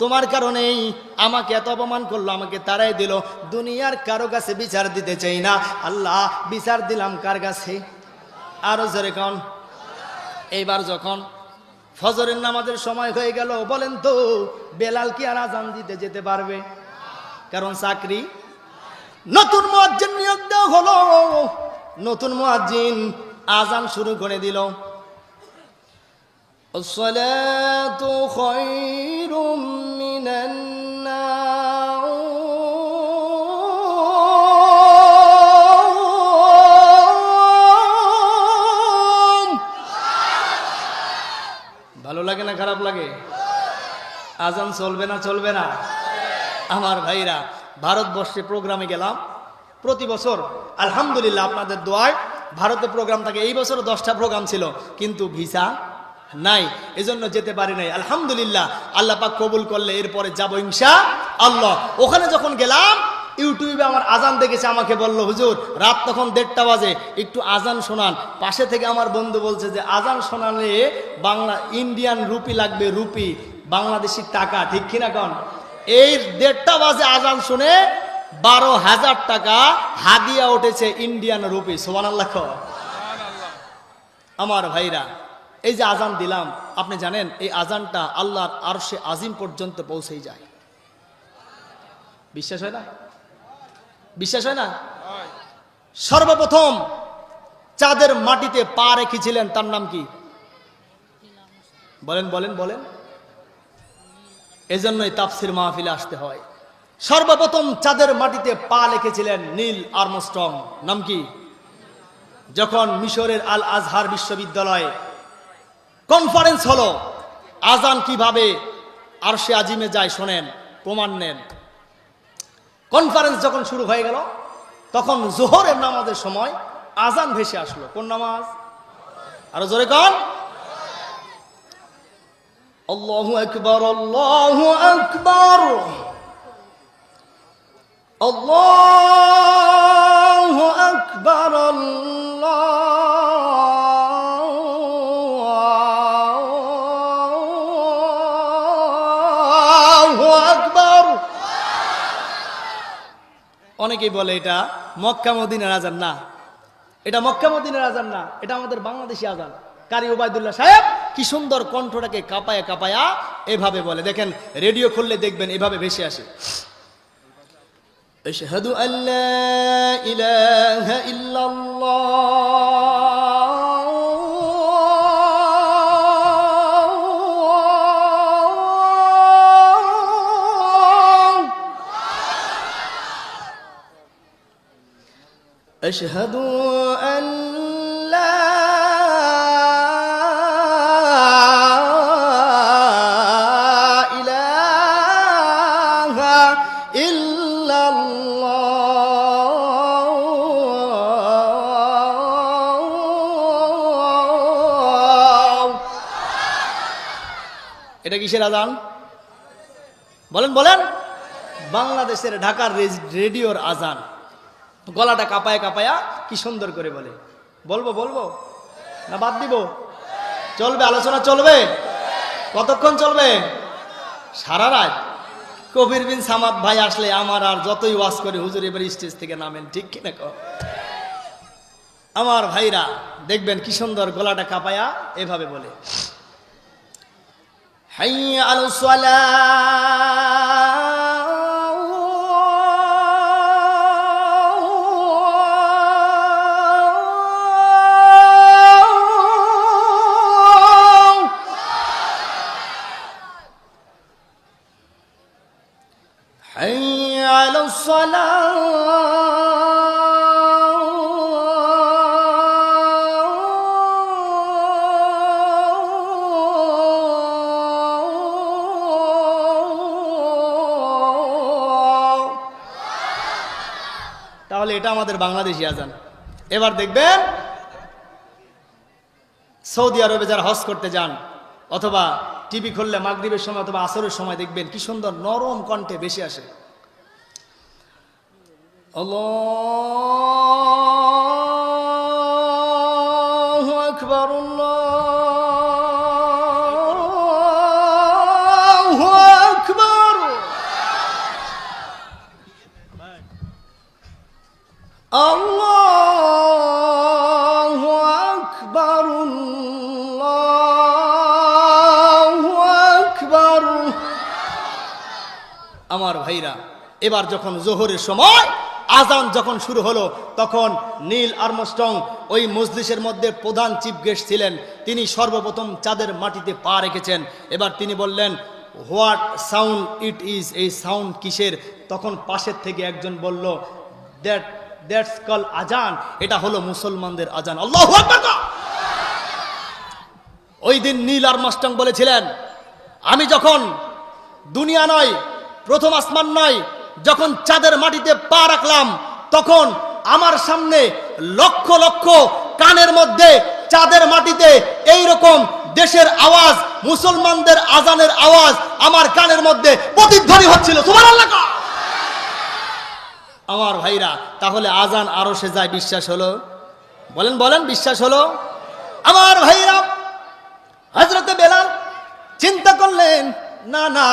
তোমার কারণেই আমাকে এত অপমান করলো, আমাকে তাড়াই দিল, দুনিয়ার কারো কাছে বিচার দিতে চাই না। আল্লাহ, বিচার দিলাম কার কাছে? আরো জোরে কোন। এইবার যখন ফজরের নামাজের সময় হয়ে গেল, বলেন তো, বেলাল কি আর আজান দিতে যেতে পারবে? কারণ চাকরি। নতুন মুয়াজ্জিন নিয়োগ দেওয়া হলো। নতুন মুয়াজ্জিন আজান শুরু করে দিল। الصلاة خير من النوم। ভালো লাগে না খারাপ লাগে? আজান চলবে না চলবে না? আমার ভাইরা, ভারতবর্ষে প্রোগ্রামে গেলাম প্রতি বছর, আলহামদুলিল্লাহ আপনাদের দোয়ায় ভারতে প্রোগ্রাম থাকে। এই বছর 10টা প্রোগ্রাম ছিল, কিন্তু ভিসা নাই, এজন্য যেতে পারি নাই। আলহামদুলিল্লাহ, আল্লাহ পাক কবুল করলে এরপরে যাবো ইনশাআল্লাহ। ওখানে যখন গেলাম, ইউটিউবে আমার আজান দেখেছে, আমাকে বলল, হুজুর রাত তখন 1:30 বাজে, একটু আজান শোনান। পাশে থেকে আমার বন্ধু বলছে যে আজান শোনালে বাংলা ইন্ডিয়ান রুপি লাগবে, রুপি বাংলাদেশি টাকা, ঠিক কিনা কোন? এই 1:30 বাজে আজান শুনে 12,000 টাকা হাদিয়া উঠেছে ইন্ডিয়ান রুপি। সুবহানাল্লাহ। আমার ভাইরা, এই যে আজান দিলাম, আপনি জানেন এই আজানটা আল্লাহর আরশে আজিম পর্যন্ত পৌঁছে যায়। বিশ্বাস হয় না? বিশ্বাস হয় না? সর্বপ্রথম চাঁদের মাটিতে পা রেখেছিলেন, তার নাম কি? বলেন বলেন বলেন। এজন্যই তাফসির মাহফিলে আসতে হয়। সর্বপ্রথম চাঁদের মাটিতে পা রেখেছিলেন নীল আর্মস্ট্রং। নাম কি? যখন মিশরের আল আজহার বিশ্ববিদ্যালয়ে কনফারেন্স হলো আজান কিভাবে আরশে আজিমে যায় শোনেন, প্রমাণ নেন। কনফারেন্স যখন শুরু হয়ে গেল তখন জোহরের নামাজের সময় আজান ভেসে আসলো। কোন নামাজ? আরো জোরে কোন? আল্লাহু আকবার, আল্লাহু আকবার, আল্লাহু আকবার, আল্লাহু আকবার। অনেকেই বলে এটা মক্কা মদিনার আজান। না, এটা মক্কা মদিনার আজান না, এটা আমাদের বাংলাদেশি আজান। কারি ওবায়দুল্লাহ সাহেব কি সুন্দর কণ্ঠটাকে কাঁপায়া কাঁপায়া এভাবে বলে। দেখেন, রেডিও খুললে দেখবেন এভাবে ভেসে আসে। আশহাদু আল্লা ইলাহা ইল্লাল্লাহ, আশহাদু আল্লা ইলাহা ইল্লাল্লাহ। এটা কিসের আজান? বলেন বলেন। বাংলাদেশের ঢাকার রেডিওর আজান। গলাটা কাঁপায়া কাঁপায়া কি সুন্দর করে বলে। বলবো বলবো না বাদ দিব? চলবে, আলোচনা চলবে। কতক্ষণ চলবে? সারা রাত। কবির বিন সামাদ ভাই আসলে আমার আর যতই ওয়াজ করে, হুজুর এবার স্টেজ থেকে নামেন, ঠিক কিনা কও? আমার ভাইরা দেখবেন কি সুন্দর গলাটা কাঁপায়া এভাবে বলে, হাইয়া আলাস সালাহ, হাইয়া আলাস সালাহ। তাহলে এটা আমাদের বাংলাদেশি আজান। এবার দেখবেন সৌদি আরবে যারা হজ করতে যান অথবা টিভি খুললে মাগরিবের সময় অথবা আসরের সময় দেখবেন কি সুন্দর নরম কণ্ঠে বেশি আসে, আল্লাহু আকবার, আল্লাহু আকবার, আল্লাহু আকবার, আল্লাহু আকবার। আমার ভাইরা, এবার যখন জোহরের সময় আজান যখন শুরু হলো তখন নীল আর্মস্ট্রং ওই মজলিসের মধ্যে প্রধান চিফ গেস্ট ছিলেন। তিনি সর্বপ্রথম চাঁদের মাটিতে পা রেখেছেন। এবার তিনি বললেন, হোয়াট সাউন্ড ইট ইজ, এই সাউন্ড কিসের? তখন পাশের থেকে একজন বলল, দ্যাটস কল আজান, এটা হলো মুসলমানদের আজান। আল্লাহু আকবার। ওই দিন নীল আর্মস্ট্রং বলেছিলেন, আমি যখন দুনিয়া নয়, প্রথম আসমান নয়, যখন চাঁদের মাটিতে পা রাখলাম তখন আমার সামনে লক্ষ লক্ষ কানের মধ্যে চাঁদের মাটিতে এই রকম দেশের আওয়াজ, মুসলমানদের আজানের আওয়াজ আমার কানের মধ্যে প্রতিধ্বনি হচ্ছিল। সুবহানাল্লাহ। আমার ভাইরা, তাহলে আজান আরো সে যায়, বিশ্বাস হলো? বলেন বলেন, বিশ্বাস হলো? আমার ভাইরা, হযরতে বেলাল চিন্তা করলেন, না না,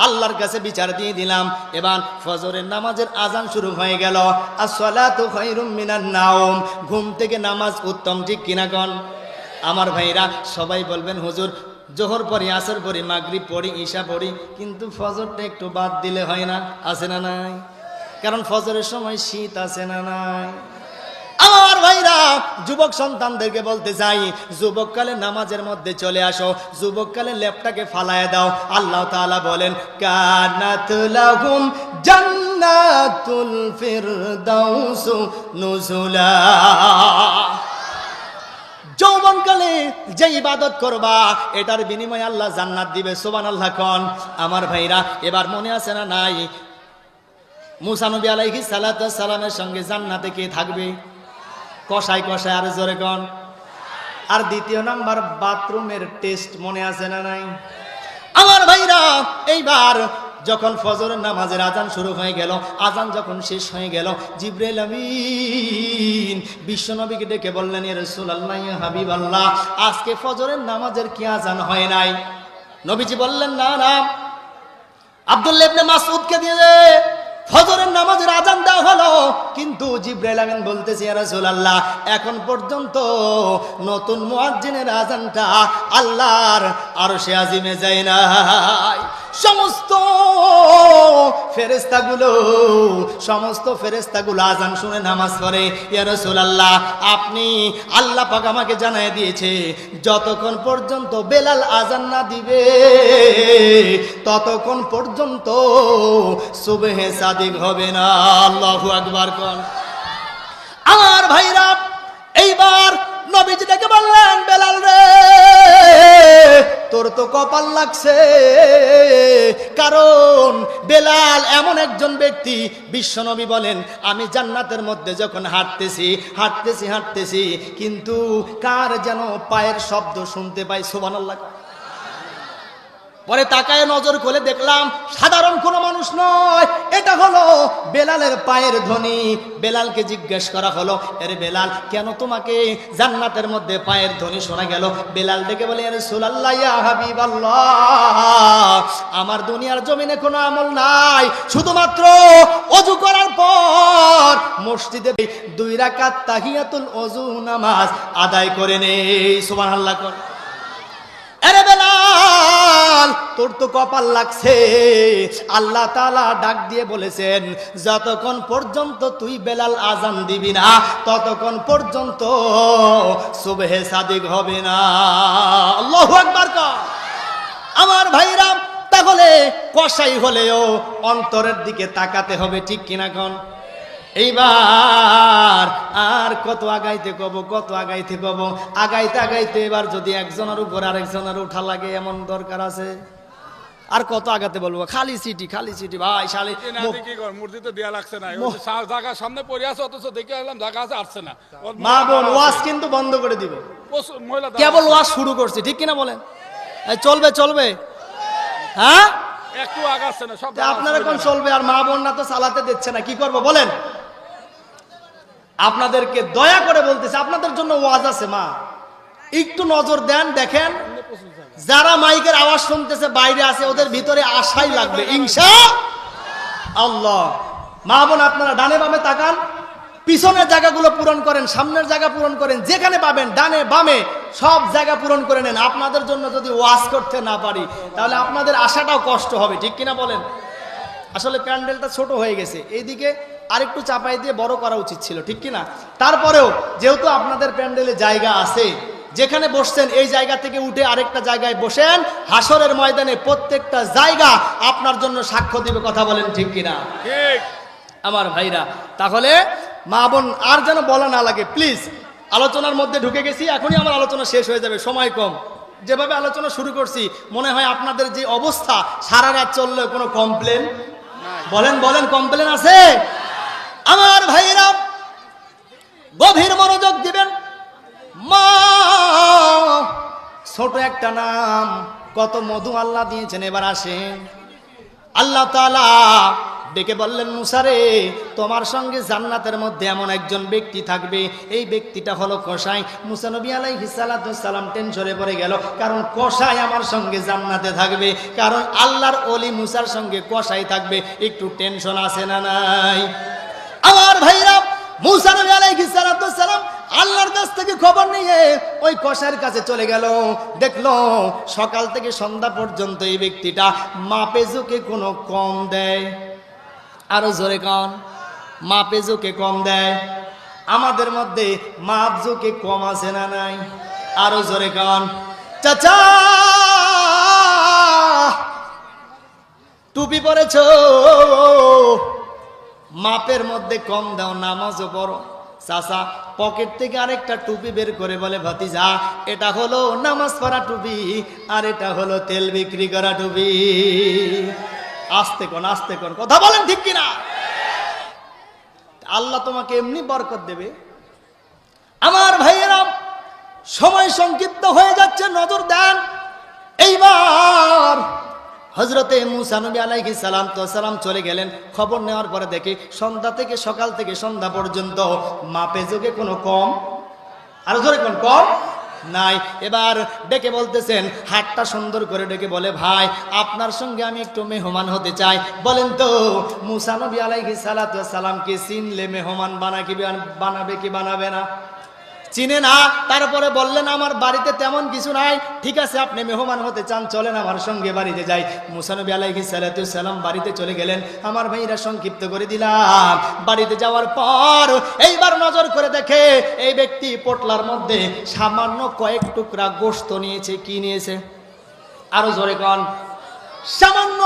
আল্লাহর কাছে বিচার দিয়ে দিলাম। এবার ফজরের নামাজের আজান শুরু হয়ে গেল। আসসালাতু খায়রুম মিনান নাওম, ঘুম থেকে নামাজ উত্তম, ঠিক কিনা কোন? আমার ভাইরা সবাই বলবেন, হুজুর জোহর পড়ি, আসর পড়ি, মাগরিব পড়ি, ঈশা পড়ি, কিন্তু ফজরটা একটু বাদ দিলে হয় না? আছে না নাই? কারণ ফজরের সময় শীত আছে না নাই? আমার ভাইরা, যুবক সন্তানদেরকে বলতে চাই, যুবককালে নামাজের মধ্যে চলে আসো, যুবককালে লেপটাকে ফালায় দাও। আল্লাহ তাআলা বলেন, কানাত লাহুম জান্নাতুল ফিরদাউস নুজুলা। যৌবনকালে যে ইবাদত করবা, এটার বিনিময়ে আল্লাহ জান্নাত দিবে। সুবহানাল্লাহ কোন। আমার ভাইরা, এবার মনে আছে না নাই, মুসা নবী আলাইহিস সালাতু ওয়াস সালামের সঙ্গে জান্নাতে কে থাকবে? কষাই কষাই, আর জোরে কোন। আর দ্বিতীয় নাম্বার, বাথরুমের টেস্ট মনে আছে না নাই? আমার ভাইরা, এইবার যখন ফজরের নামাজের আজান শুরু হয়ে গেল, আজান যখন শেষ হয়ে গেল, জিবরাইল আমিন বিশ্বনবীকে ডেকে বললেন, ইয়া রাসূলুল্লাহ, ইয়া হাবিবাল্লাহ, আজকে ফজরের নামাজের কি আজান হয় নাই? নবীজি বললেন, না না, আব্দুল্লাহ ইবনে মাসউদকে দিয়ে ফজরের নামাজের আজান দেওয়া হলো, কিন্তু জিবরাইল আমিন বলতেছে, ইয়া রাসূলুল্লাহ, এখন পর্যন্ত নতুন মুয়াজ্জিনের আজানটা আল্লাহর আরশে আজিমে যায় নাই। সমস্ত ফেরেশতাগুলো আজান শুনে নামাজ পড়ে। ইয়া রাসূলুল্লাহ, আপনি, আল্লাহ পাক আমাকে জানায় দিয়েছে, যতক্ষণ পর্যন্ত বেলাল আজান না দিবে ততক্ষণ পর্যন্ত সুবহে সাদিক হবে না। আল্লাহু আকবার কোন। আমার ভাইরা, এইবার নবীজি ডেকে বললেন, বেলাল রে, তোর তো কপাল লাগছে, কারণ বেলাল এমন একজন ব্যক্তি, বিশ্বনবী বলেন, আমি জান্নাতের মধ্যে যখন হাঁটতেছি, কিন্তু কার যেন পায়ের শব্দ শুনতে পাই। সুবহানাল্লাহ। পরে তাকায় নজর খুলে দেখলাম সাধারণ কোনো মানুষ নয়, এটা হলো বেলালের পায়ের ধ্বনি। বেলালকে জিজ্ঞেস করা হলো, আরে বেলাল, কেন তোমাকে জান্নাতের মধ্যে পায়ের ধ্বনি শোনা গেল? বেলাল ডেকে বলে, আরে রাসূলুল্লাহ, ইয়া হাবিবাল্লাহ, আমার দুনিয়ার জমিনে কোনো আমল নাই, শুধুমাত্র ওযু করার পর মসজিদে 2 রাকাত তাহিয়াতুল ওযু নামাজ আদায় করে নেই। সুবহানাল্লাহ। আরে বেলাল, তোর তো কপাল লাগছে। আল্লাহ তাআলা ডাক দিয়ে বলেছেন, যতক্ষণ পর্যন্ত তুই বেলাল আজান দিবি না ততক্ষণ পর্যন্ত সুবহে সাদিক হবে না। আল্লাহু আকবার। আমার ভাইরা, তাহলে কসাই হলেও অন্তরের দিকে তাকাতে হবে, ঠিক কিনা কোন? এইবার আর কত আগাইতে কব, আগাইতে এবার যদি একজনের উপর আরেকজনের উঠা লাগে, এমন দরকার আছে? আর কত আগাতে বলবো? খালি সিটি ভাই, শালি মসজিদে দেয়া লাগছে না, জায়গা সামনে পড়ে আছে, অথচ দেখে আসলাম জায়গা আছে, আসছে না। মা বোন, ওয়াজ কিন্তু বন্ধ করে দিব, কেবল ওয়াজ শুরু করছি, ঠিক কিনা বলেন? চলবে হ্যাঁ, একটু আগাচ্ছে না, সব আপনারা কোন চলবে, আর মা বোনরা তো চালাতে দিচ্ছে না, কি করব বলেন? আপনাদেরকে দয়া করে বলতেছে, আপনাদের জন্য ওয়াজ আছে, মা একটু নজর দেন, দেখেন যারা মাইকের আওয়াজ শুনতেছে বাইরে আছে, ওদের ভিতরে আশাই লাগবে ইনশাআল্লাহ। মা বোন, আপনারা ডানে বামে তাকান, পিছনের জায়গাগুলো পূরণ করেন, সামনের জায়গা পূরণ করেন, যেখানে পাবেন ডানে বামে সব জায়গা পূরণ করে নেন। আপনাদের জন্য যদি ওয়াজ করতে না পারি তাহলে আপনাদের আশাটাও কষ্ট হবে, ঠিক কিনা বলেন? আসলে প্যান্ডেলটা ছোট হয়ে গেছে, এইদিকে আরেকটু চাপাই দিয়ে বড় করা উচিত ছিল, ঠিক কিনা? তারপরেও যেহেতু আপনাদের প্যান্ডেলে জায়গা আছে, যেখানে বসছেন এই জায়গা থেকে উঠে আরেকটা জায়গায় বসেন, হাসরের ময়দানে প্রত্যেকটা জায়গা আপনার জন্য সাক্ষ্য দিবে, কথা বলেন ঠিক কিনা? ঠিক। আমার ভাইরা, তাহলে মা বোন আর যেন বলা না লাগে, প্লিজ। আলোচনার মধ্যে ঢুকে গেছি, এখনই আমার আলোচনা শেষ হয়ে যাবে, সময় কম। যেভাবে আলোচনা শুরু করছি, মনে হয় আপনাদের যে অবস্থা, সারা রাত চললে কোনো কমপ্লেন, বলেন কমপ্লেন আছে? আমার ভাইরা, গভীর মনোযোগ দিবেন। মা, ছোট একটা নাম, কত মধু আল্লাহ দিয়েছেন। এবার আসেন, আল্লাহ তাআলা ডেকে বললেন, মুসা রে, তোমার সঙ্গে জান্নাতের মধ্যে এমন একজন ব্যক্তি থাকবে, এই ব্যক্তিটা হলো কসাই। মুসা নবী আলাইহিস সালাতু ওয়াস সালাম টেনশনে পড়ে গেল, কারণ কসাই আমার সঙ্গে জান্নাতে থাকবে, কারণ আল্লাহর ওলি মুসার সঙ্গে কসাই থাকবে, একটু টেনশন আছে না নাই? আমার ভাইরা, মুসা নবী আলাইহিস সালাতু ওয়াস সালাম আল্লাহর কাছ থেকে খবর নিয়ে ওই কসাইয়ের কাছে চলে গেল। দেখলো সকাল থেকে সন্ধ্যা পর্যন্ত এই ব্যক্তিটা মাপে ঝুঁকে কোনো কম দেয়, আরো জোরে কন, মাপে ঝুঁকে কম দেয়। আমাদের মধ্যে মাপ ঝুঁকি কম আছে না নাই? আরো জোরে কন। চাচা টুপি পরেছো, মাপের মধ্যে কম দাও, নামাজও পড়ো। চাচা পকেট থেকে আরেকটা টুপি বের করে বলে, ভাতিজা এটা হলো নামাজ পড়া টুপি, আর এটা হলো তেল বিক্রি করা টুপি। আস্তে কোন, আস্তে কোন, কথা বলেন ঠিক কিনা? আল্লাহ তোমাকে এমনি বরকত দেবে। আমার ভাইয়েরা, সময় সংক্ষিপ্ত হয়ে যাচ্ছে, নজর দেন। এইবার হযরতে মূসা নবী আলাইহিস সালাম চলে গেলেন। খবর নেওয়ার পরে দেখে সন্ধ্যা থেকে, সকাল থেকে সন্ধ্যা পর্যন্ত মাপে যোগে কোনো কম, আর জোরে কোন, কম নাই। এবার ডেকে বলতেছেন, হাতটা সুন্দর করে ডেকে বলে, ভাই আপনার সঙ্গে আমি একটু মেহমান হতে চাই। বলেন তো মূসা নবী আলাইহিস সালামকে চিনলে মেহমান বানাবে কি বানাবে না? চিনে না। তারপরে বললেন, আমার বাড়িতে তেমন কিছু নাই, ঠিক আছে আপনি মেহমান হতে চান, চলেন আমার সঙ্গে বাড়িতে যাই। মূসা নবী আলাইহিস সালাম বাড়িতে চলে গেলেন। আমার ভাইরা সংক্ষিপ্ত করে দিলাম। বাড়িতে যাওয়ার পর এইবার নজর করে দেখে এই ব্যক্তি পোটলার মধ্যে সামান্য কয়েক টুকরা গোশত নিয়েছে। কি নিয়েছে? আরো জোরে কন। সামান্য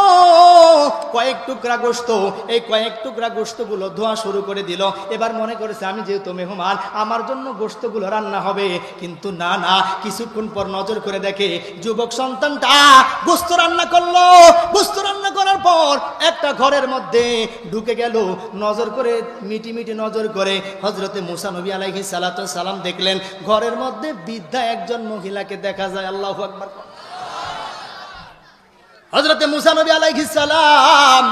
কয়েক টুকরা গোশত। এই কয়েক টুকরা গোশতগুলো ধোয়া শুরু করে দিল। এবার মনে করেছে আমি যেহেতু মেহমান, আমার জন্য গোশতগুলো রান্না হবে। কিন্তু না না, কিছুক্ষণ পর নজর করে দেখে যুবক সন্তানটা গোশত রান্না করলো। গোশত রান্না করার পর একটা ঘরের মধ্যে ঢুকে গেল। নজর করে, মিটি মিটি নজর করে হযরতে মূসা নবী আলাইহিস সালাম দেখলেন ঘরের মধ্যে বৃদ্ধা একজন মহিলাকে দেখা যায়। আল্লাহু আকবার। হযরতে মূসা নবী আলাইহিস সালাম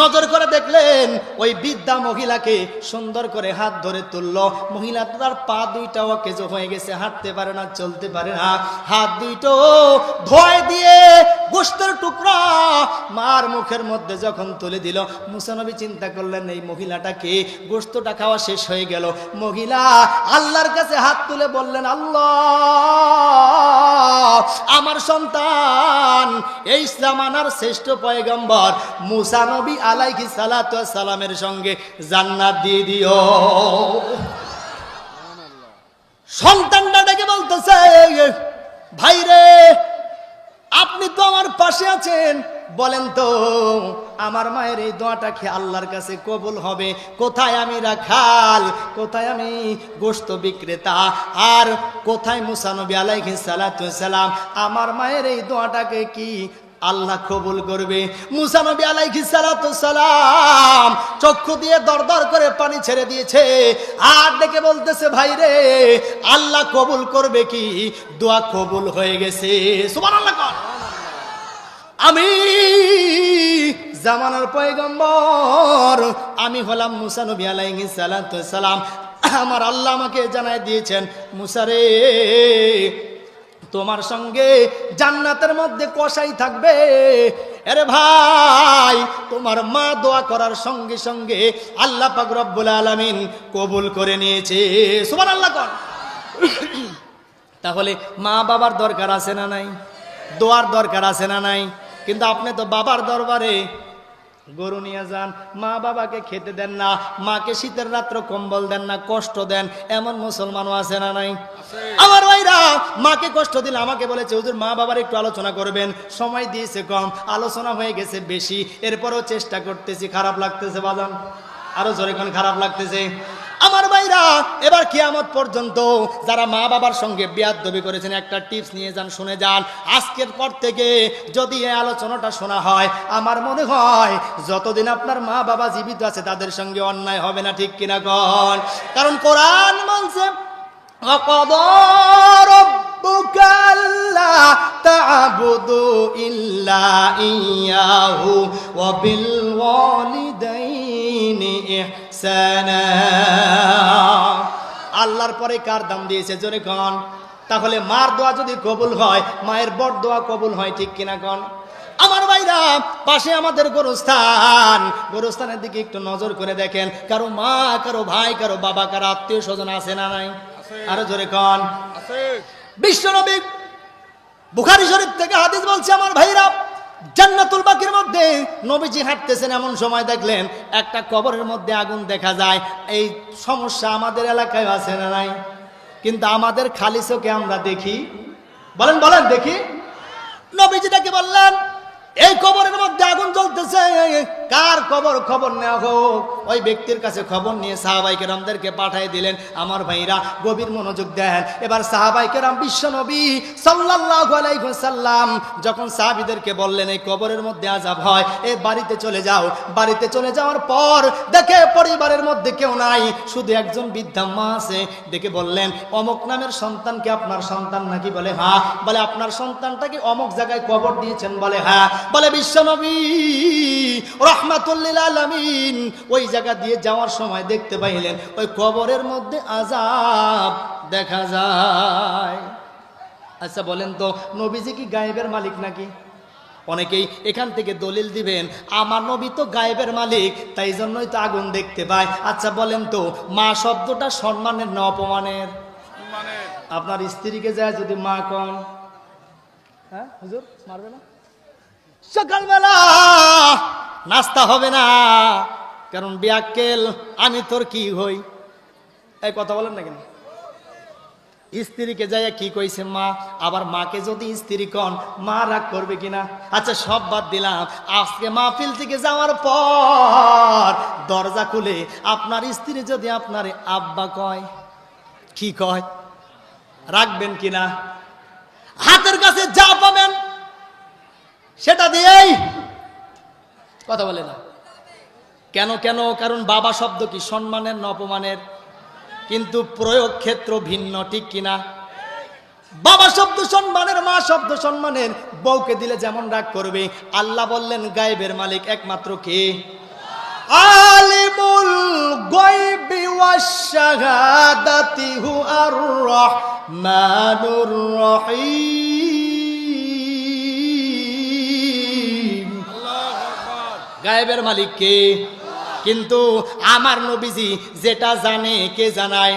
নজর করে দেখলেন ওই বৃদ্ধা মহিলাকে সুন্দর করে হাত ধরে তুললো। মহিলাটার পা দুইটা অকেজ হয়ে গেছে, হাঁটতে পারে না, চলতে পারে না। হাত দুইটো ধোয় দিয়ে গোশতের টুকরা মার মুখের মধ্যে যখন তুলে দিল, মূসা নবী চিন্তা করলেন এই মহিলাটাকে, গোশতটা খাওয়া শেষ হয়ে গেল। মহিলা আল্লাহর কাছে হাত তুলে বললেন, আল্লাহ আমার সন্তান এই জামানার শ্রেষ্ঠ পয়গম্বর মূসা নবী আলাইহিস সালামের সঙ্গে জান্নাত দিয়ে দিও। সন্তানটা ডেকে বলতেছে, ভাই রে আপনি তো আমার পাশে আছেন, বলেন তো আমার মায়ের এই দোয়াটা কি আল্লাহর কাছে কবুল হবে? কোথায় আমি রাখাল, কোথায় আমি গোশত বিক্রেতা, আর কোথায় মূসা নবী আলাইহিস সালাম? আমার মায়ের এই দোয়াটাকে কি আল্লাহ কবুল করবে? মূসা নবী আলাইহিস সালাম চক্ষু দিয়ে দরদর করে পানি ছেড়ে দিয়েছে, আর ডেকে বলতেছে, ভাই রে আল্লাহ কবুল করবে কি? দোয়া কবুল হয়ে গেছে। সুবহানাল্লাহ। আমি জামানার পয়গম্বর, আমি হলাম মূসা নবী আলাইহিস সালাম। আমার আল্লাহ আমাকে জানাই দিয়েছেন, মূসা রে তোমার সঙ্গে জান্নাতের মধ্যে কসাই থাকবে। আরে ভাই তোমার মা দোয়া করার সঙ্গে সঙ্গে আল্লাহ পাক রব্বুল আলামিন কবুল করে নিয়েছে। সুবহানাল্লাহ। তাহলে মা বাবার দরকার আছে না নাই? দোয়ার দরকার আছে না নাই? কিন্তু আপনি তো বাবার দরবারে গরু নিয়ে যান, মা বাবাকে খেতে দেন না, মাকে শীতের রাত্র কম্বল দেন না, কষ্ট দেন, এমন মুসলমানও আছে না নাই? আমার ভাইরা মাকে কষ্ট দিলে আমাকে বলেছে, হুজুর মা বাবার একটু আলোচনা করবেন, সময় দিয়েছে কম, আলোচনা হয়ে গেছে বেশি, এরপরও চেষ্টা করতেছি। খারাপ লাগতেছে বাজান? আরো জোরে কোন খারাপ লাগতেছে? আমার ভাইরা এবার কিয়ামত পর্যন্ত যারা মা বাবার সঙ্গে বেয়াদবি করেছেন একটা টিপস নিয়ে যান, শুনে যান। আজকের পর থেকে যদি এই আলোচনাটা শোনা হয়, আমার মনে হয় যতদিন আপনার মা বাবা জীবিত আছে তাদের সঙ্গে অন্যায় হবে না, ঠিক কিনা কন? কারণ কোরআন বলছে, وَقَضَى رَبُّكَ أَلَّا تَعْبُدُوا إِلَّا إِيَّاهُ وَبِالْوَالِدَيْنِ إِحْسَانًا। আল্লাহর পরে কার দাম দিয়েছে জোরে কন? তাহলে মার দোয়া যদি কবুল হয়, মায়ের বড় দোয়া কবুল হয়, ঠিক কিনা কন? আমার ভাইরা পাশে আমাদের গোরস্থান, গোরস্থানের দিকে একটু নজর করে দেখেন, কারো মা, কারো ভাই, কারো বাবা, কারো আত্মীয় স্বজন আছে না নাই? আরো জোরে কন। বিশ্বনবী বুখারী শরীফ থেকে হাদিস বলছে, আমার ভাইরা জান্নাতুল বাকির মধ্যে নবীজি হাঁটতেছেন, এমন সময় দেখলেন একটা কবরের মধ্যে আগুন দেখা যায়। এই সমস্যা আমাদের এলাকায় আছে না নাই? কিন্তু আমাদের খালি চোখে আমরা দেখি, বলেন বলেন দেখি। নবীজিটাকে বললেন এই কবরের মধ্যে আগুন জ্বলতেছে, কার কবর, খবর নেওয়া হোক। ওই ব্যক্তির কাছে খবর নিয়ে সাহাবাই কেরামদেরকে পাঠিয়ে দিলেন। আমার ভাইরা গভীর মনোযোগ দেন। এবার সাহাবাই কেরাম বিশ্ব নবী সাল্লাল্লাহু আলাইহি ওয়াসাল্লাম যখন সাহাবীদেরকে বললেন এই কবরের মধ্যে আযাব হয়, এই বাড়িতে চলে যাও। বাড়িতে চলে যাওয়ার পর দেখে পরিবারের মধ্যে কেউ নাই, শুধু একজন বৃদ্ধা মা আছে। দেখে বললেন অমুক নামের সন্তান কি আপনার সন্তান নাকি? বলে হ্যাঁ। বলে আপনার সন্তানটা কি অমুক জায়গায় কবর দিয়েছেন? বলে হ্যাঁ। বলে বিশ্বনবী রাহমাতুল লিল আলামিন ওই জায়গা দিয়ে যাওয়ার সময় দেখতে পাইলেন ওই কবরের মধ্যে আযাব দেখা যায়। আচ্ছা বলেন তো নবীজি কি গায়েবের মালিক নাকি? অনেকেই এখান থেকে দলিল দিবেন আমার নবী তো গায়েবের মালিক, তাই জন্যই তো আগুন দেখতে পায়। আচ্ছা বলেন তো মা শব্দটা সম্মানের না অপমানের? আপনার স্ত্রীকে যায় যদি মা কন, হ্যাঁ হুজুর মারবে না? সকালবেলা নাস্তা হবে না, কারণ বিয়াক্কেল আমি তোর কি হই। এই কথা বলেন না কেন? স্ত্রীকে যাইয়া কি কইছে মা, আবার মাকে যদি স্ত্রী কন মা রাগ করবে কিনা? আচ্ছা সব বাদ দিলাম, আজকে মাহফিল থেকে যাওয়ার পর দরজা খুলে আপনার স্ত্রী যদি আপনার আব্বা কয়, কি কয়, রাখবেন কিনা? হাতের কাছে যা পাবেন সেটা দিয়েই কথা বলে না কেন? কেন? কারণ বাবা শব্দ কি সম্মানের না অপমানের? কিন্তু প্রয়োগ ক্ষেত্র ভিন্ন, ঠিক কিনা? বাবা শব্দ সম্মানের, মা শব্দ সম্মানের। বউকে দিলে যেমন রাগ করবে, আল্লাহ বললেন গায়েবের মালিক একমাত্র কে? আলিমুল গায়বি ওয়াশ শাহাদাতি হু আর রহমানুর রহিম। গায়েবের মালিক কে? কিন্তু আমার নবীজি যেটা জানে কে জানায়?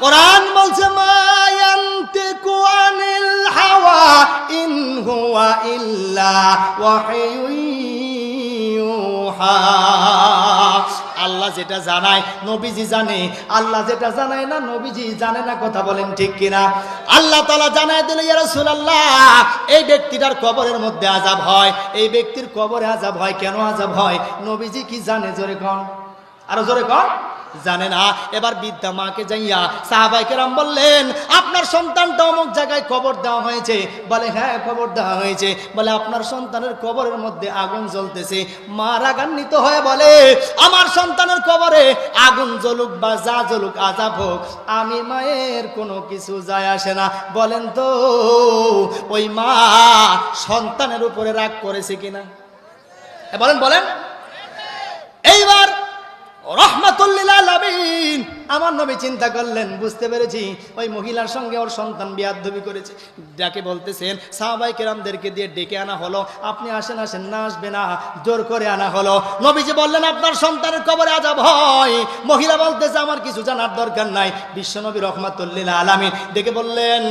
কোরআন বলছে মা ইয়ানতিকু আনিল হাওয়া ইন হুয়া ইল্লা ওয়াহয়ুন ইউহা। আল্লাহ যেটা জানায় নবীজি জানে, আল্লাহ যেটা জানায় না নবীজি জানে না। কথা বলেন ঠিক কিনা? আল্লাহ তাআলা জানায় দিল ইয়া রাসূলুল্লাহ এই ব্যক্তিটার কবরের মধ্যে আযাব হয়, এই ব্যক্তির কবরে আযাব হয়। কেন আযাব হয় নবীজি কি জানে? জোরে কোন, আরো জোরে কোন। জানে না। এবার বৃদ্ধা মাকে যাইয়া সাহাবায়ে কেরাম বললেন আপনার সন্তানটা অমুক জায়গায় কবর দেওয়া হয়েছে। বলে হ্যাঁ কবর দেওয়া হয়েছে। বলে আপনার সন্তানের কবরের মধ্যে আগুন জ্বলতেছে। মা রাগান্বিত হয়ে বলে আমার সন্তানের কবরে আগুন জ্বলুক বা যা জ্বলুক, আযাব হোক, আমি মায়ের কোনো কিছু যায় আসে না। বলেন তো ওই মা সন্তানের উপরে রাগ করেছে কিনা? বলেন বলেন। এইবার রাহমাতুল লিল আলামিন আমার নবী চিন্তা করলেন, বুঝতে পেরেছি ওই মহিলার সঙ্গে ওর সন্তান বিয়াদবি করেছে। যাকে বলতেছেন সাহাবায়ে কেরামদেরকে দিয়ে ডেকে আনা হলো, আপনি আসেন আসেন, না আসবে না, জোর করে আনা হলো। নবীজি বললেন আপনার সন্তানের কবরে আযাব হয়। মহিলা বলতেছে আমার কিছু জানার দরকার নাই। বিশ্বনবী রাহমাতুল লিল আলামিন ডেকে বললেন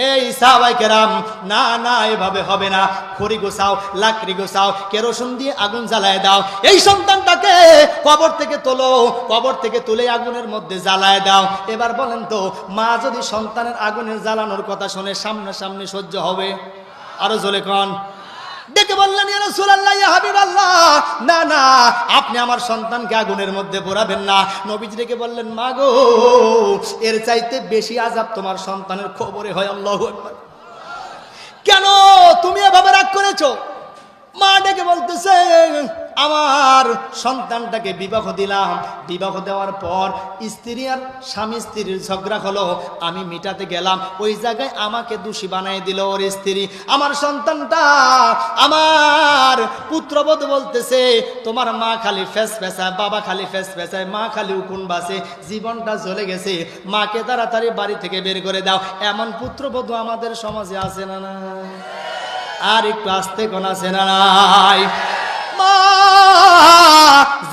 এই সাহাবায়ে কেরাম না না এভাবে হবে না, খড়ি গোছাও, লাকড়ি গোছাও, কেরোসিন দিয়ে আগুন জ্বালায় দাও, এই সন্তানটাকে কবর থেকে তোলো, কবর থেকে তুলে আগুনের মধ্যে জ্বালায় দাও। এবার বলেন তো মা যদি সন্তানের আগুনের জ্বালানোর কথা শুনে সামনাসামনি সহ্য হবে? আরো জোরে কোন। ডেকে বললেন ইয়া রাসূলুল্লাহ ইয়া হাবিবাল্লাহ না না আপনি আমার সন্তানকে আগুনের মধ্যে পোড়াবেন না। নবীজি ডেকে বললেন মা গো এর চাইতে বেশি আযাব তোমার সন্তানের কবরে হয়। আল্লাহু আকবার। কেন তুমি এভাবে রাগ করেছো? মা ডেকে বলতেছে আমার সন্তানটাকে বিবাহ দিলাম, বিবাহ দেওয়ার পর স্ত্রী আর স্বামী স্ত্রীর ঝগড়া হলো, আমি মিটাতে গেলাম, ওই জায়গায় আমাকে দোষী বানাই দিল ওর স্ত্রী। আমার সন্তানটা আমার পুত্রবধূ বলতেছে তোমার মা খালি ফেস ফেসায়, বাবা খালি ফেস ফেসায়, মা খালি উকুন বাসে, জীবনটা চলে গেছে, মাকে তাড়াতাড়ি বাড়ি থেকে বের করে দাও। এমন পুত্রবধূ আমাদের সমাজে আছে না না? আর একটু আস্তে কোন আছে না নাই? মা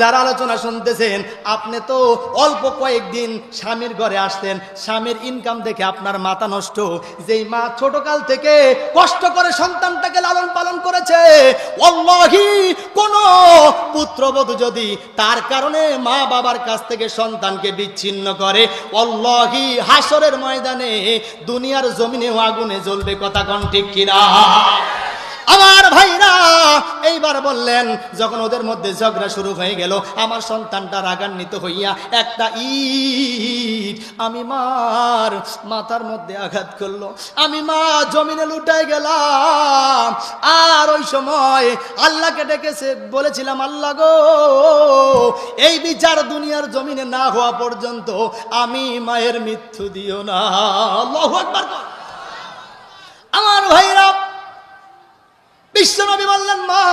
যারা আলোচনা শুনতেছেন, আপনি তো অল্প কয়েকদিন স্বামীর ঘরে আসতেন, স্বামীর ইনকাম দেখে আপনার মাথা নষ্ট। যেই মা ছোটকাল থেকে কষ্ট করে সন্তানটাকে লালন পালন করেছে, আল্লাহি কোন পুত্রবধূ যদি তার কারণে মা বাবার কাছ থেকে সন্তানকে বিচ্ছিন্ন করে, আল্লাহি হাসরের ময়দানে দুনিয়ার জমিনেও আগুনে জ্বলবে। কথা কোন ঠিক কিনা? আমার ভাইরা এইবার বললেন, যখন ওদের মধ্যে ঝগড়া শুরু হয়ে গেল, আমার সন্তানটা রাগান্বিত হইয়া একটা ইট আমি মার মাথার মধ্যে আঘাত করলো। আমি মা জমিনে লুটাই গেলাম। আর ওই সময় আল্লাহকে ডেকেছে, বলেছিলাম, আল্লাহ গো, এই বিচার দুনিয়ার জমিনে না হওয়া পর্যন্ত আমি মায়ের মৃত্যু দিও না। আল্লাহু আকবার। আমার ভাইরা, বিশ্বনবী বললেন, মা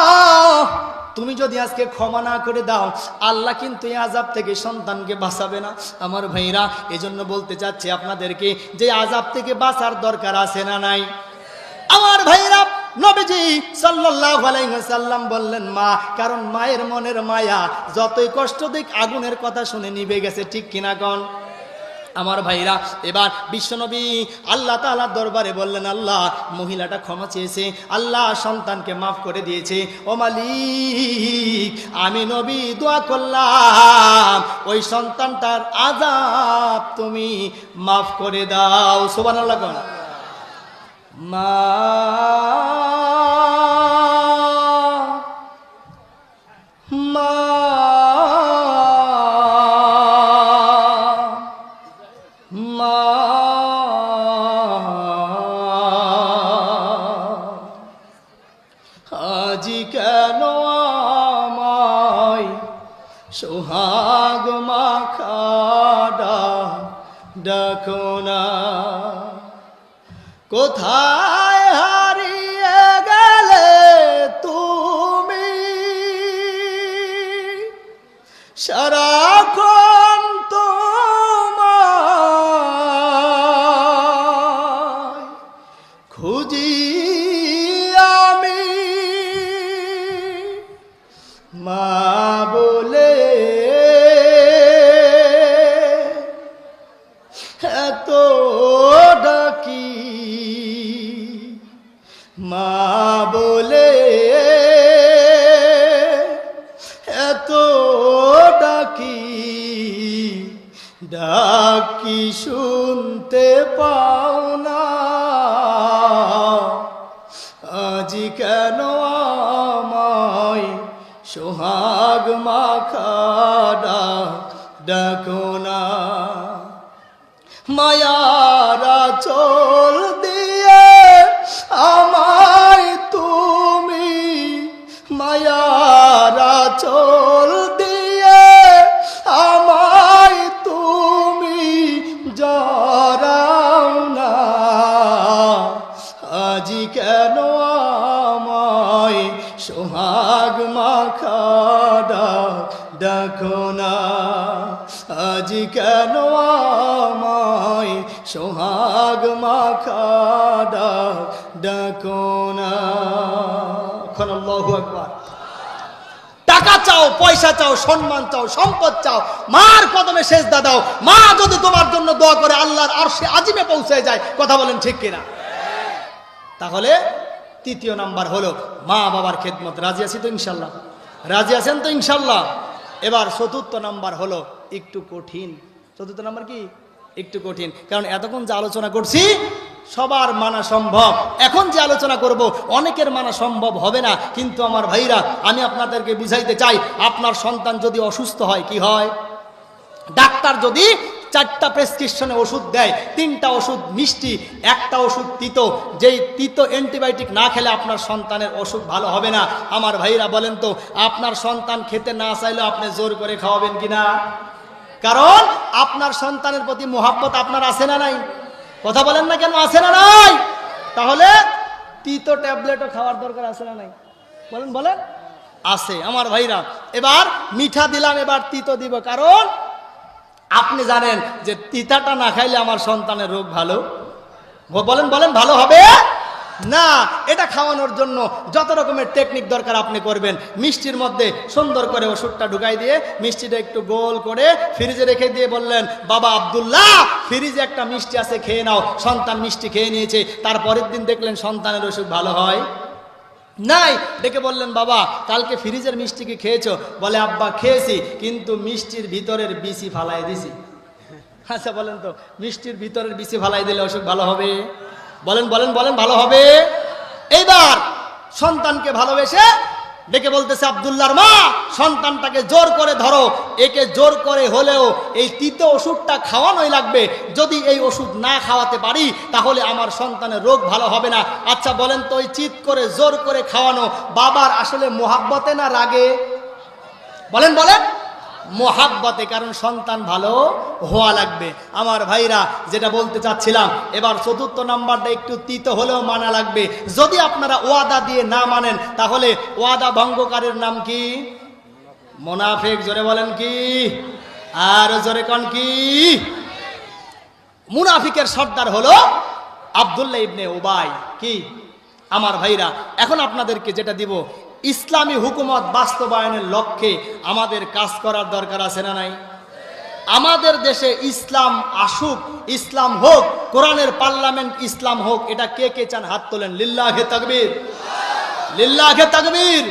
তুমি যদি আজকে ক্ষমা না করে দাও, আল্লাহ কিন্তু এই আযাব থেকে সন্তানকে বাঁচাবে না। আমার ভাইরা, এজন্য বলতে চাচ্ছি আপনাদেরকে যে আযাব থেকে বাঁচার দরকার আছে না নাই? আমার ভাইরা, নবীজি সাল্লাল্লাহু আলাইহি ওয়াসাল্লাম বললেন মা, কারণ মায়ের মনের মায়া যতই কষ্ট দিক আগুনের কথা শুনে নিভে গেছে। ঠিক কিনা কোন? আমার ভাইরা, এবার বিশ্বনবী আল্লাহ তাআলার দরবারে বললেন, আল্লাহ, মহিলাটা ক্ষমা চেয়েছে, আল্লাহ সন্তানকে মাফ করে দিয়েছে। ও মালিক, আমি নবী দোয়া করলাম ওই সন্তানটার আযাব তুমি মাফ করে দাও। সুবহানাল্লাহ কোন? মা মা আজি কেন আমায় সোহাগ মাখা ডাকো না, কোথায় হারিয়ে গেলে তুমি, সারাক্ষণ তোমায় খুঁজি আমি, মা বলে এত ডাকি, মা বলে এত ডাকি, ডাকি শুনতে পাও না, আজি কেন আমায় সোহাগ মাখা ডাকো না, মায়ারা চোল দিয়ে আমায় তুমি, মায়ারা চোল দিয়ে আমায় তুমি জড়াও না, আজি কেন আমায় সোহাগ মাখা ডাকো না, আজি কেন আমায় সোহাগ মাখা ডাকো না। আল্লাহু আকবার। টাকা চাও, পয়সা চাও, সম্মান চাও, সম্পদ চাও, মার কদমে সেজদা দাও। মা যদি তোমার জন্য দোয়া করে আল্লাহর আরশে আজিমে পৌঁছে যায়। কথা বলেন ঠিক কিনা? তাহলে তৃতীয় নাম্বার হলো মা বাবার খেদমত। রাজি আছি তো ইনশাল্লাহ? রাজি আছেন তো ইনশাল্লাহ? এবার চতুর্থ নাম্বার হলো একটু কঠিন। চতুর্থ নাম্বার কি? একটু কঠিন। কারণ এতক্ষণ যে আলোচনা করছি সবার মানা সম্ভব, এখন যে আলোচনা করব অনেকের মানা সম্ভব হবে না। কিন্তু আমার ভাইরা, আমি আপনাদেরকে বুঝাইতে চাই, আপনার সন্তান যদি অসুস্থ হয়, কি হয়? ডাক্তার যদি 4টা প্রেসক্রিপশনে ওষুধ দেয়, 3টা ওষুধ মিষ্টি, 1টা ওষুধ তিতো, যেই তিতো অ্যান্টিবায়োটিক না খেলে আপনার সন্তানের অসুখ ভালো হবে না। আমার ভাইরা বলেন তো, আপনার সন্তান খেতে না চাইলেও আপনি জোর করে খাওয়াবেন কিনা? কারণ আপনার সন্তানের প্রতি মোহাব্বত আপনার আছে না নাই? কথা বলেন না কেন? আছে না নাই? তাহলে তিতো ট্যাবলেটও খাওয়ার দরকার আছে না নাই? বলেন বলেন। আছে। আমার ভাইরা, এবার মিঠা দিলাম, এবার তিতো দিব, কারণ আপনি জানেন যে তিতাটা না খাইলে আমার সন্তানের রোগ ভালো। বলেন বলেন, ভালো হবে? না, এটা খাওয়ানোর জন্য যত রকমের টেকনিক দরকার আপনি করবেন। মিষ্টির মধ্যে সুন্দর করে ওষুধটা ঢুকাই দিয়ে মিষ্টিটা একটু গোল করে ফ্রিজে রেখে দিয়ে বললেন, বাবা আব্দুল্লাহ, ফ্রিজে একটা মিষ্টি আছে, খেয়ে নাও। সন্তান মিষ্টি খেয়ে নিয়েছে। তারপরের দিন দেখলেন সন্তানের অসুখ ভালো হয় নাই। ডেকে বললেন, বাবা কালকে ফ্রিজের মিষ্টি কি খেয়েছো? বলে, আব্বা খেয়েছি, কিন্তু মিষ্টির ভিতরের বিচি ফালাই দিছি। আচ্ছা বলেন তো, মিষ্টির ভিতরের বিচি ফালাই দিলে অসুখ ভালো হবে? বলেন বলেন বলেন, ভালো হবে? এইবার সন্তানকে ভালোবেসে ডেকে বলতেছে, আব্দুল্লাহর মা, সন্তানটাকে জোর করে ধরো, একে জোর করে হলেও এই তিতো ওষুধটা খাওয়ানোই লাগবে। যদি এই ওষুধ না খাওয়াতে পারি তাহলে আমার সন্তানের রোগ ভালো হবে না। আচ্ছা বলেন তো, ওই চিৎ করে জোর করে খাওয়ানো বাবার আসলে মোহাব্বতে না রাগে? বলেন বলেন, মোহাব্বতে, কারণ সন্তান ভালো হওয়া লাগবে। আমার ভাইরা, যেটা বলতে চাচ্ছিলাম, এবার চতুর্থ নাম্বারটা একটু তিতো হলেও মানা লাগবে। যদি আপনারা ওয়াদা দিয়ে না মানেন তাহলে ওয়াদা ভঙ্গকারীর নাম কি? মুনাফিক। জোরে বলেন কি? আর জোরে কোন কি? মুনাফিকের সর্দার হলো আব্দুল্লাহ ইবনে উবাই। কি আমার ভাইরা, এখন আপনাদেরকে যেটা দিব, ইসলামী হুকুমত বাস্তবায়নের লক্ষ্যে আমাদের কাজ করার দরকার আছে না নাই? আমাদের দেশে ইসলাম আসুক, ইসলাম হোক, কোরআনের পার্লামেন্ট ইসলাম হোক, এটা কে কে চান? হাত তোলেন। লিল্লাহে তাকবীর, লিল্লাহে তাকবীর।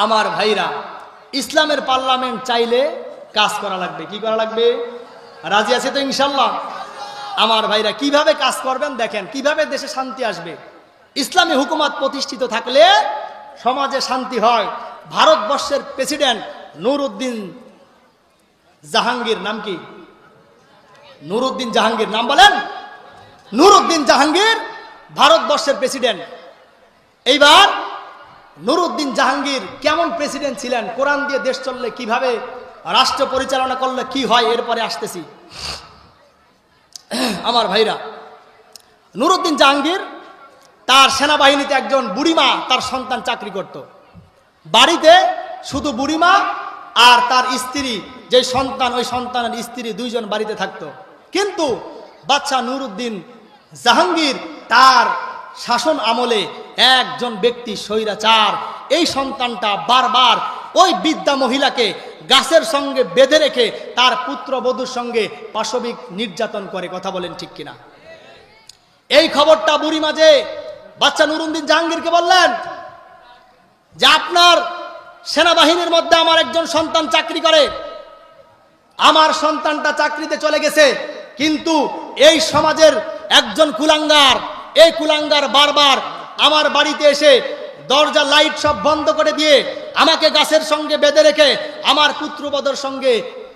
আমার ভাইরা, ইসলামের পার্লামেন্ট চাইলে কাজ করা লাগবে। কি করা লাগবে? রাজি আছে তো ইনশাল্লাহ? আমার ভাইরা, কিভাবে কাজ করবেন দেখেন, কিভাবে দেশে শান্তি আসবে। ইসলামী হুকুমত প্রতিষ্ঠিত থাকলে সমাজে শান্তি হয়। ভারতবর্ষের প্রেসিডেন্ট নুরউদ্দিন জাহাঙ্গীর, নাম কি? নুরউদ্দিন জাহাঙ্গীর, নাম বলেন। নুরউদ্দিন জাহাঙ্গীর ভারতবর্ষের প্রেসিডেন্ট। এইবার নুরউদ্দিন জাহাঙ্গীর কেমন প্রেসিডেন্ট ছিলেন, কোরআন দিয়ে দেশ চললে কিভাবে রাষ্ট্র পরিচালনা করলে কি হয়, এরপরে আসতেছি। আমার ভাইরা, নুরউদ্দিন জাহাঙ্গীর তার সেনাবাহিনীতে একজন বুড়িমা তার সন্তান চাকরি করত। বাড়িতে শুধু বুড়িমা আর তার স্ত্রী, যে সন্তান, ওই সন্তানের স্ত্রী, দুইজন বাড়িতে থাকতো। কিন্তু বাদশাহ নুরউদ্দিন জাহাঙ্গীর তার শাসন আমলে একজন ব্যক্তি স্বৈরাচার, এই সন্তানটা বারবার ওই বৃদ্ধা মহিলাকে গাছের সঙ্গে বেঁধে রেখে তার পুত্রবধূর সঙ্গে পাশবিক নির্যাতন করে। কথা বলেন ঠিক কিনা? এই খবরটা বুড়িমা যে বাদশাহ নুরউদ্দিন জাহাঙ্গীরকে বললেন যে, আপনার সেনাবাহিনীর মধ্যে আমার একজন সন্তান চাকরি করে, আমার সন্তানটা চাকরিতে চলে গেছে, কিন্তু এই সমাজের একজন কুলাঙ্গার, এই কুলাঙ্গার বারবার আমার বাড়িতে এসে দরজা লাইট সব বন্ধ করে দিয়ে আমাকে গাছের সঙ্গে বেঁধে রেখে আমার পুত্রবধূর সঙ্গে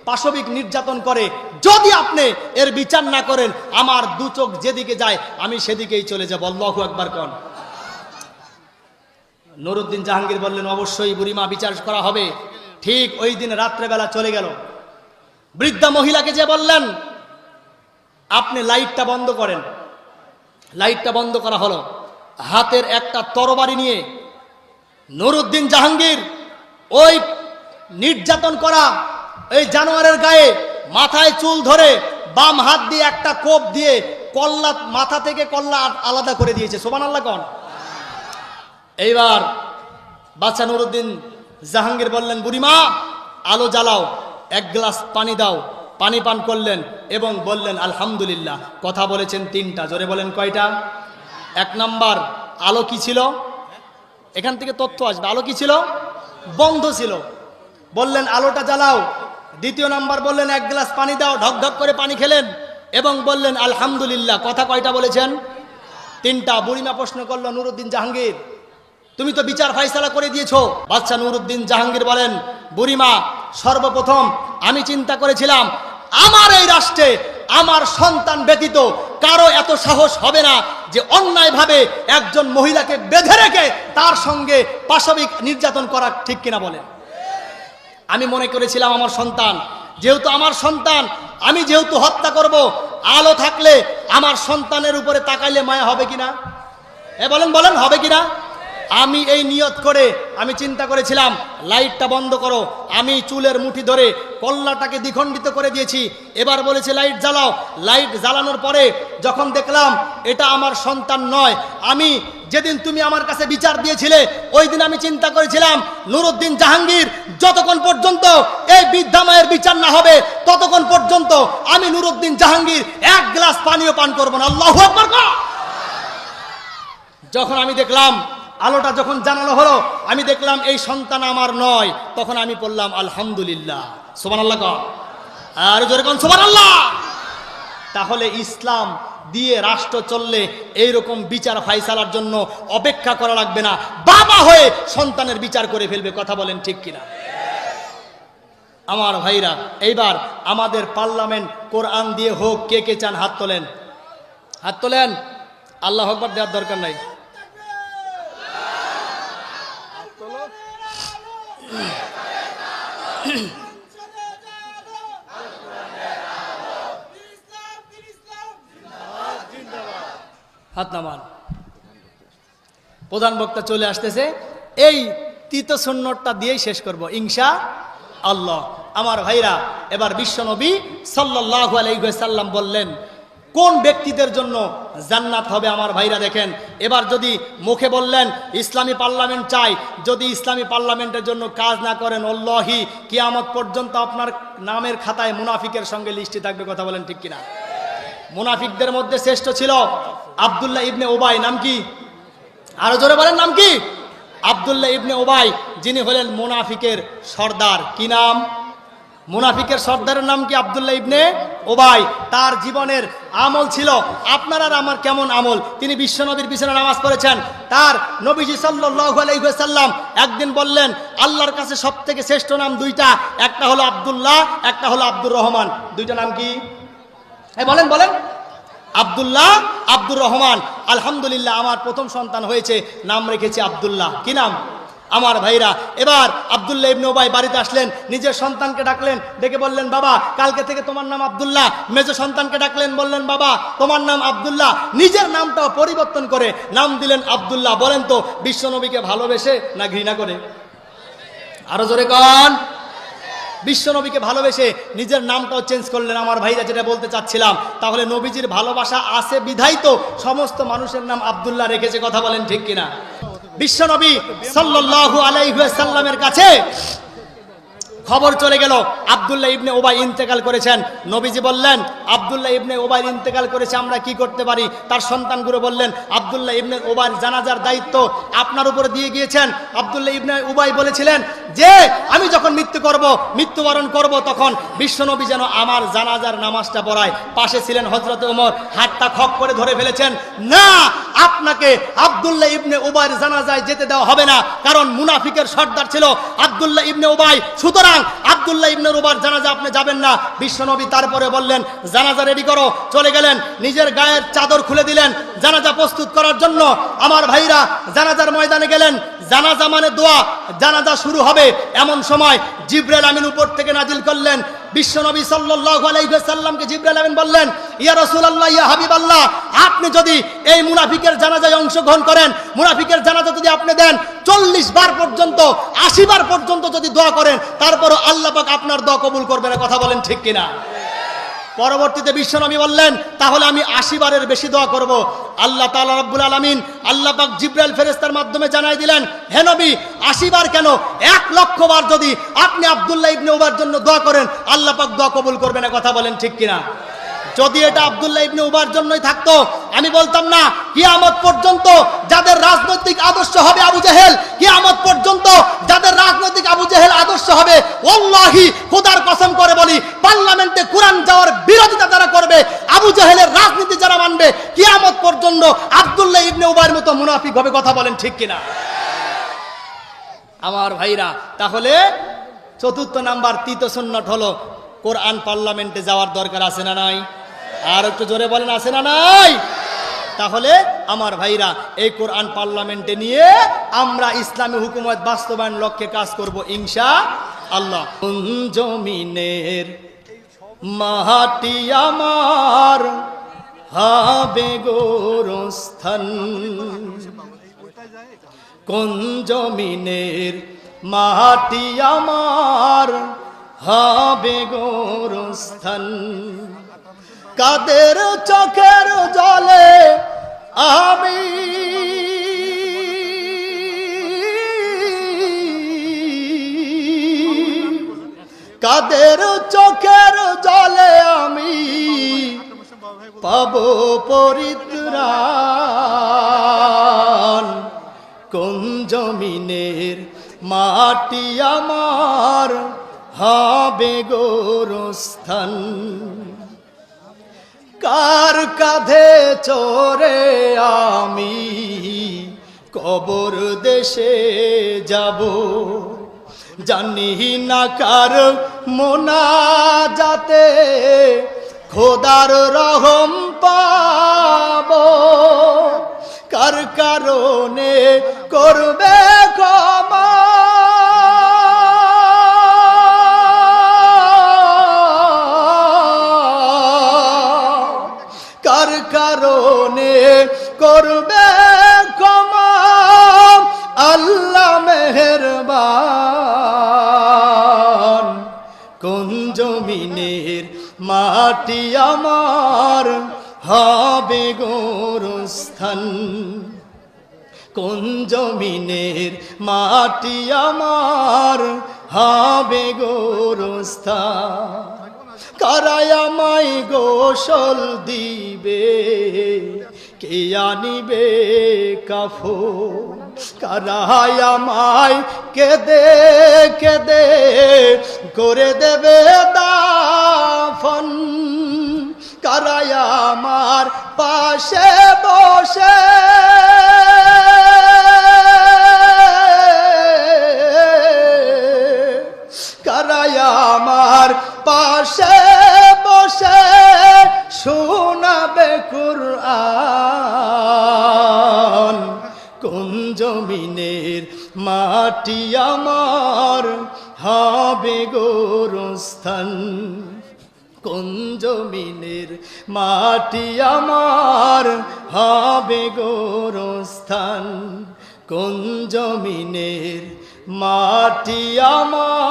পাশবিক নির্যাতন করে। যদি আপনি এর বিচার না করেন, আমার দু চোখ যেদিকে যায় আমি সেদিকেই চলে যাব। আল্লাহু আকবার কোন। নুরউদ্দিন জাহাঙ্গীর বললেন, অবশ্যই বুড়িমা, বিচার করা হবে। ঠিক ওই দিন রাত্রেবেলা চলে গেল। বৃদ্ধা মহিলাকে যে বললেন, আপনি লাইটটা বন্ধ করেন। লাইটটা বন্ধ করা হলো। হাতের একটা তরবারি নিয়ে নুরউদ্দিন জাহাঙ্গীর ওই নির্যাতন করা এই জানোয়ারের গায়ে মাথায় চুল ধরে বাম হাত দিয়ে একটা কোপ দিয়ে কল্লা, মাথা থেকে কল্লা আলাদা করে দিয়েছে। সুবহানাল্লাহ কোন। এইবার বাদশা নুরউদ্দিন জাহাঙ্গীর বললেন, বুড়িমা আলো জ্বালাও, এক গ্লাস পানি দাও। পানি পান করলেন এবং বললেন আলহামদুলিল্লাহ। কথা বলেছেন তিনটা। জোরে বলেন কয়টা? এক নাম্বার, আলো কি ছিল? এখান থেকে তথ্য আসবে। আলো কি ছিল? বন্ধ ছিল। বললেন আলোটা জ্বালাও। দ্বিতীয় নাম্বার বললেন এক গ্লাস পানি দাও। ঢক ঢক করে পানি খেলেন এবং বললেন আলহামদুলিল্লাহ। কথা কয়টা বলেছেন? তিনটা। বুড়িমা প্রশ্ন করলো, নুরউদ্দিন জাহাঙ্গীর, তুমি তো বিচার ফাইসালা করে দিয়েছো। বাদশা নুরউদ্দিন জাহাঙ্গীর বলেন, বুড়িমা, সর্বপ্রথম আমি চিন্তা করেছিলাম আমার এই রাষ্ট্রে আমার সন্তান ব্যতীত কারো এত সাহস হবে না যে অন্যায়ভাবে একজন মহিলাকে বেঁধে রেখে তার সঙ্গে পাশবিক নির্যাতন করা। ঠিক কিনা বলেন? আমি মনে করেছিলাম আমার সন্তান, যেহেতু আমার সন্তান, আমি যেহেতু হত্যা করব, আলো থাকলে আমার সন্তানের উপরে তাকাইলে মায়া হবে কিনা? বলেন বলেন, হবে কিনা? আমি এই নিয়ত করে আমি চিন্তা করেছিলাম লাইটটা বন্ধ করো, আমি চুলের মুঠি ধরে কল্লাটাকে দ্বিখণ্ডিত করে দিয়েছি। এবার বলেছে লাইট জ্বালাও। লাইট জ্বালানোর পরে যখন দেখলাম এটা আমার সন্তান নয়, আমি যেদিন তুমি আমার কাছে বিচার দিয়েছিলে ওই দিন আমি চিন্তা করেছিলাম নুরুদ্দিন জাহাঙ্গীর যতক্ষণ পর্যন্ত এই বৃদ্ধা মায়ের বিচার না হবে ততক্ষণ পর্যন্ত আমি নুরুদ্দিন জাহাঙ্গীর এক গ্লাস পানিও পান করব না। আল্লাহু আকবার। যখন আমি দেখলাম আলোটা যখন জানানো হলো, আমি দেখলাম এই সন্তান আমার নয়, তখন আমি বললাম আলহামদুলিল্লাহ। সুবহানাল্লাহ। আর জোরে কোন সুবহানাল্লাহ। তাহলে ইসলাম দিয়ে রাষ্ট্র চললে এইরকম বিচার ফাইসালার জন্য অপেক্ষা করা লাগবে না, বাবা হয়ে সন্তানের বিচার করে ফেলবে। কথা বলেন ঠিক কিনা? আমার ভাইরা, এইবার আমাদের পার্লামেন্ট কোরআন দিয়ে হোক। কে কে চান হাত তোলেন, হাত তোলেন। আল্লাহ আকবার দেওয়ার দরকার নাই। হাত নামান। প্রধান বক্তা চলে আসতেছে, এই তৃতীয় সুন্নতটা দিয়েই শেষ করব ইনশাআল্লাহ। আমার ভাইরা, এবার বিশ্বনবী সাল্লাল্লাহু আলাইহি ওয়াসাল্লাম বললেন কোন ব্যক্তিদের জন্য জান্নাত হবে। আমার ভাইরা দেখেন, এবার যদি মুখে বললেন ইসলামী পার্লামেন্ট চাই, যদি ইসলামী পার্লামেন্টের জন্য কাজ না করেন আল্লাহি কিয়ামত পর্যন্ত আপনার নামের খাতায় মুনাফিকের সঙ্গে লিস্টে থাকবে। কথা বলেন ঠিক কিনা? মুনাফিকদের মধ্যে শ্রেষ্ঠ ছিল আব্দুল্লাহ ইবনে উবাই। নাম কি? আরো জোরে বলেন, নাম কি? আব্দুল্লাহ ইবনে উবাই, যিনি হলেন মুনাফিকের সর্দার। কি নাম? মুনাফিকের সর্দারের নাম কি? আব্দুল্লাহ ইবনে উবাই। তার জীবনের আমল ছিল আপনার আর আমার কেমন আমল। তিনি বিশ্বনবীর পিছনে নামাজ পড়েছেন। তার নবীজি সাল্লাল্লাহু আলাইহি ওয়াসাল্লাম একদিন বললেন আল্লাহর কাছে সবথেকে শ্রেষ্ঠ নাম দুইটা, একটা হলো আব্দুল্লাহ, একটা হলো আব্দুর রহমান। দুইটা নাম কি? বলেন বলেন। আব্দুল্লাহ, আব্দুর রহমান। আলহামদুলিল্লাহ, আমার প্রথম সন্তান হয়েছে, নাম রেখেছি আব্দুল্লাহ। কি নাম? আমার ভাইরা, এবার আব্দুল্লাহ ইবনে উবাই বাড়িতে আসলেন, নিজের সন্তানকে ডাকলেন, ডেকে বললেন বাবা কালকে থেকে তোমার নাম আব্দুল্লাহ। মেজ সন্তানকে ডাকলেন, বললেন বাবা তোমার নাম আব্দুল্লাহ। নিজের নামটাও পরিবর্তন করে নাম দিলেন আব্দুল্লাহ। বলেন তো বিশ্বনবীকে ভালোবেসে না ঘৃণা করে? আরো জোরে কন। বিশ্বনবীকে ভালোবেসে নিজের নামটাও চেঞ্জ করলেন। আমার ভাইরা, যেটা বলতে চাচ্ছিলাম, তাহলে নবীজির ভালোবাসা আছে বিধাই তো সমস্ত মানুষের নাম আব্দুল্লাহ রেখেছে। কথা বলেন ঠিক কিনা? বিশ্বনবী সাল্লাল্লাহু আলাইহি ওয়াসাল্লামের কাছে খবর চলে গেল আব্দুল্লাহ ইবনে উবাই ইন্তেকাল করেছেন। নবীজি বললেন আব্দুল্লাহ ইবনে উবাই ইন্তেকাল করেছে, আমরা কি করতে পারি? তার সন্তানগুলো বললেন আব্দুল্লাহ ইবনে উবাইর জানাজার দায়িত্ব আপনার উপরে দিয়ে গিয়েছেন। আব্দুল্লাহ ইবনে উবাই বলেছিলেন যে আমি যখন মৃত্যুবরণ করব তখন বিশ্বনবী যেন আমার জানাজার নামাজটা পড়ায়। পাশে ছিলেন হযরত ওমর, হাতটা খপ করে ধরে ফেলেছেন, না আপনাকে আব্দুল্লাহ ইবনে উবাইর জানাজায় যেতে দেওয়া হবে না, কারণ মুনাফিকের সর্দার ছিল আব্দুল্লাহ ইবনে উবাই, সুতরাং আব্দুল্লাহ ইবনে উবাইর জানাজা আপনি যাবেন না। বিশ্বনবী তারপরে বললেন জানাজা রেডি করো। চলে গেলেন, নিজের গায়ের চাদর খুলে দিলেন জানাজা প্রস্তুত করার জন্য। আমার ভাইরা, জানাজার ময়দানে গেলেন। জানাজা মানে দোয়া, জানাজা শুরু হবে এমন সময় জিবরাইল আমিন উপর থেকে নাজিল করলেন। বিশ্বনবী সাল্লাল্লাহু আলাইহি ওয়াসাল্লামকে জিবরাইল আমিন বললেন ইয়া রাসূলুল্লাহ, ইয়া হাবিবাল্লাহ, আপনি যদি এই মুনাফিকের জানাজায় অংশগ্রহণ করেন, মুনাফিকের জানাজা যদি আপনি দেন 40 বার পর্যন্ত 80 বার পর্যন্ত যদি দোয়া করেন, তারপরও আল্লাহ পাক আপনার দোয়া কবুল করবে না। কথা বলেন ঠিক কিনা? পরবর্তীতে বিশ্বনবী বললেন তাহলে আমি 80 বারের বেশি দোয়া করব। আল্লাহ তাআলা রব্বুল আলামিন আল্লাহ পাক জিবরাইল ফেরেশতার মাধ্যমে জানাই দিলেন হে নবী 80 বার কেন 1 লক্ষ বার যদি আপনি আব্দুল্লাহ ইবনে উবাইর জন্য দোয়া করেন, আল্লাহ পাক দোয়া কবুল করবে না। কথা বলেন ঠিক কিনা? যদি এটা আব্দুল্লাহ ইবনে উবাইর জন্যই থাকতো আমি বলতাম না কিয়ামত পর্যন্ত যাদের রাজনৈতিক আদর্শ হবে আবু জেহেল, কিয়ামত পর্যন্ত যাদের রাজনৈতিক আবু জেহেল আদর্শ হবে, ওয়াল্লাহি খোদার কসম করে বলি পার্লামেন্টে কোরআন যাওয়ার বিরোধিতা যারা করবে, আবু জেহেলের রাজনীতি যারা মানবে, কিয়ামত পর্যন্ত আব্দুল্লাহ ইবনে উবাইর মতো মুনাফিক হবে। কথা বলেন ঠিক কিনা? আমার ভাইরা, তাহলে চতুর্থ নাম্বার তৃতীয় সুন্নাত হলো কোরআন পার্লামেন্টে যাওয়ার দরকার আছে না নাই? আর একটু জোরে বলেন আছে না নাই? তাহলে আমার ভাইরা, এই কোরআন পার্লামেন্টে নিয়ে আমরা ইসলামী হুকুমত বাস্তবায়ন লক্ষ্যে কাজ করব ইনশাআল্লাহ। জমিনের মাটি আমার হবে গোরস্থান, কোন জমিনের মাটি আমার হবে গোরস্থান, কাদের চোখের জলে আমি কাদের চোখের জলে আমি পাব পরিত্রাণ, কোন জমিনের মাটি আমার হবে গোরস্থান, কার কাঁধে চড়ে আমি কবর দেশে যাব, জানি না কার মোনাজাতে খোদার রহম পাব, কার কারণে করবে ক্ষমা, কার কারণে করবে ক্ষমা, আল্লাহ মেহেরবান, কোন জমিনের মাটি আমার হবে গোরস্থান, কোন জমিনের মাটি আমার হবে গোরস্থান, কারায় আমায় গোসল দিবে, কে আনিবে কাফন, কারায় আমায় কেঁদে কেঁদে করে দেবে দাফন, কারায় আমার পাশে বসে কারায় আমার পাশে বসে শোনাবে কুরআন, কোন জমিনের মাটি আমার হবে গোরস্থান, কোন জমিনের মাটি আমার হবে গোরস্থান, কোন জমিনের মাটি আমার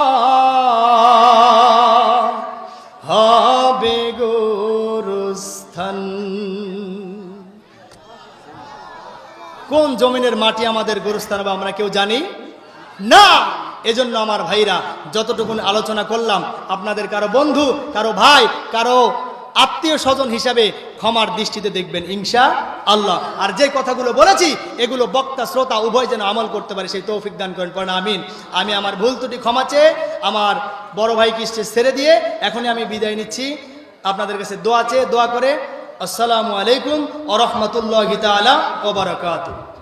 হবে গোরস্থান। কোন জমিনের মাটি আমাদের গোরস্থান হবে আমরা কেউ জানি না। এজন্য আমার ভাইরা যতটুকু আলোচনা করলাম, আপনাদের কারো বন্ধু, কারো ভাই, কারো আত্মীয় স্বজন হিসাবে ক্ষমার দৃষ্টিতে দেখবেন ইনশাআল্লাহ। আর যে কথাগুলো বলেছি এগুলো বক্তা শ্রোতা উভয় যেন আমল করতে পারে সেই তৌফিক দান করেন, পড়েন আমিন। আমি আমার ভুল ত্রুটি ক্ষমা চেয়ে আমার বড় ভাইকে স্টেজ ছেড়ে দিয়ে এখনই আমি বিদায় নিচ্ছি। আপনাদের কাছে দোয়া চেয়ে দোয়া করে আসসালামু আলাইকুম ওয়া রাহমাতুল্লাহি তাআলা ওয়া বারাকাতুহু।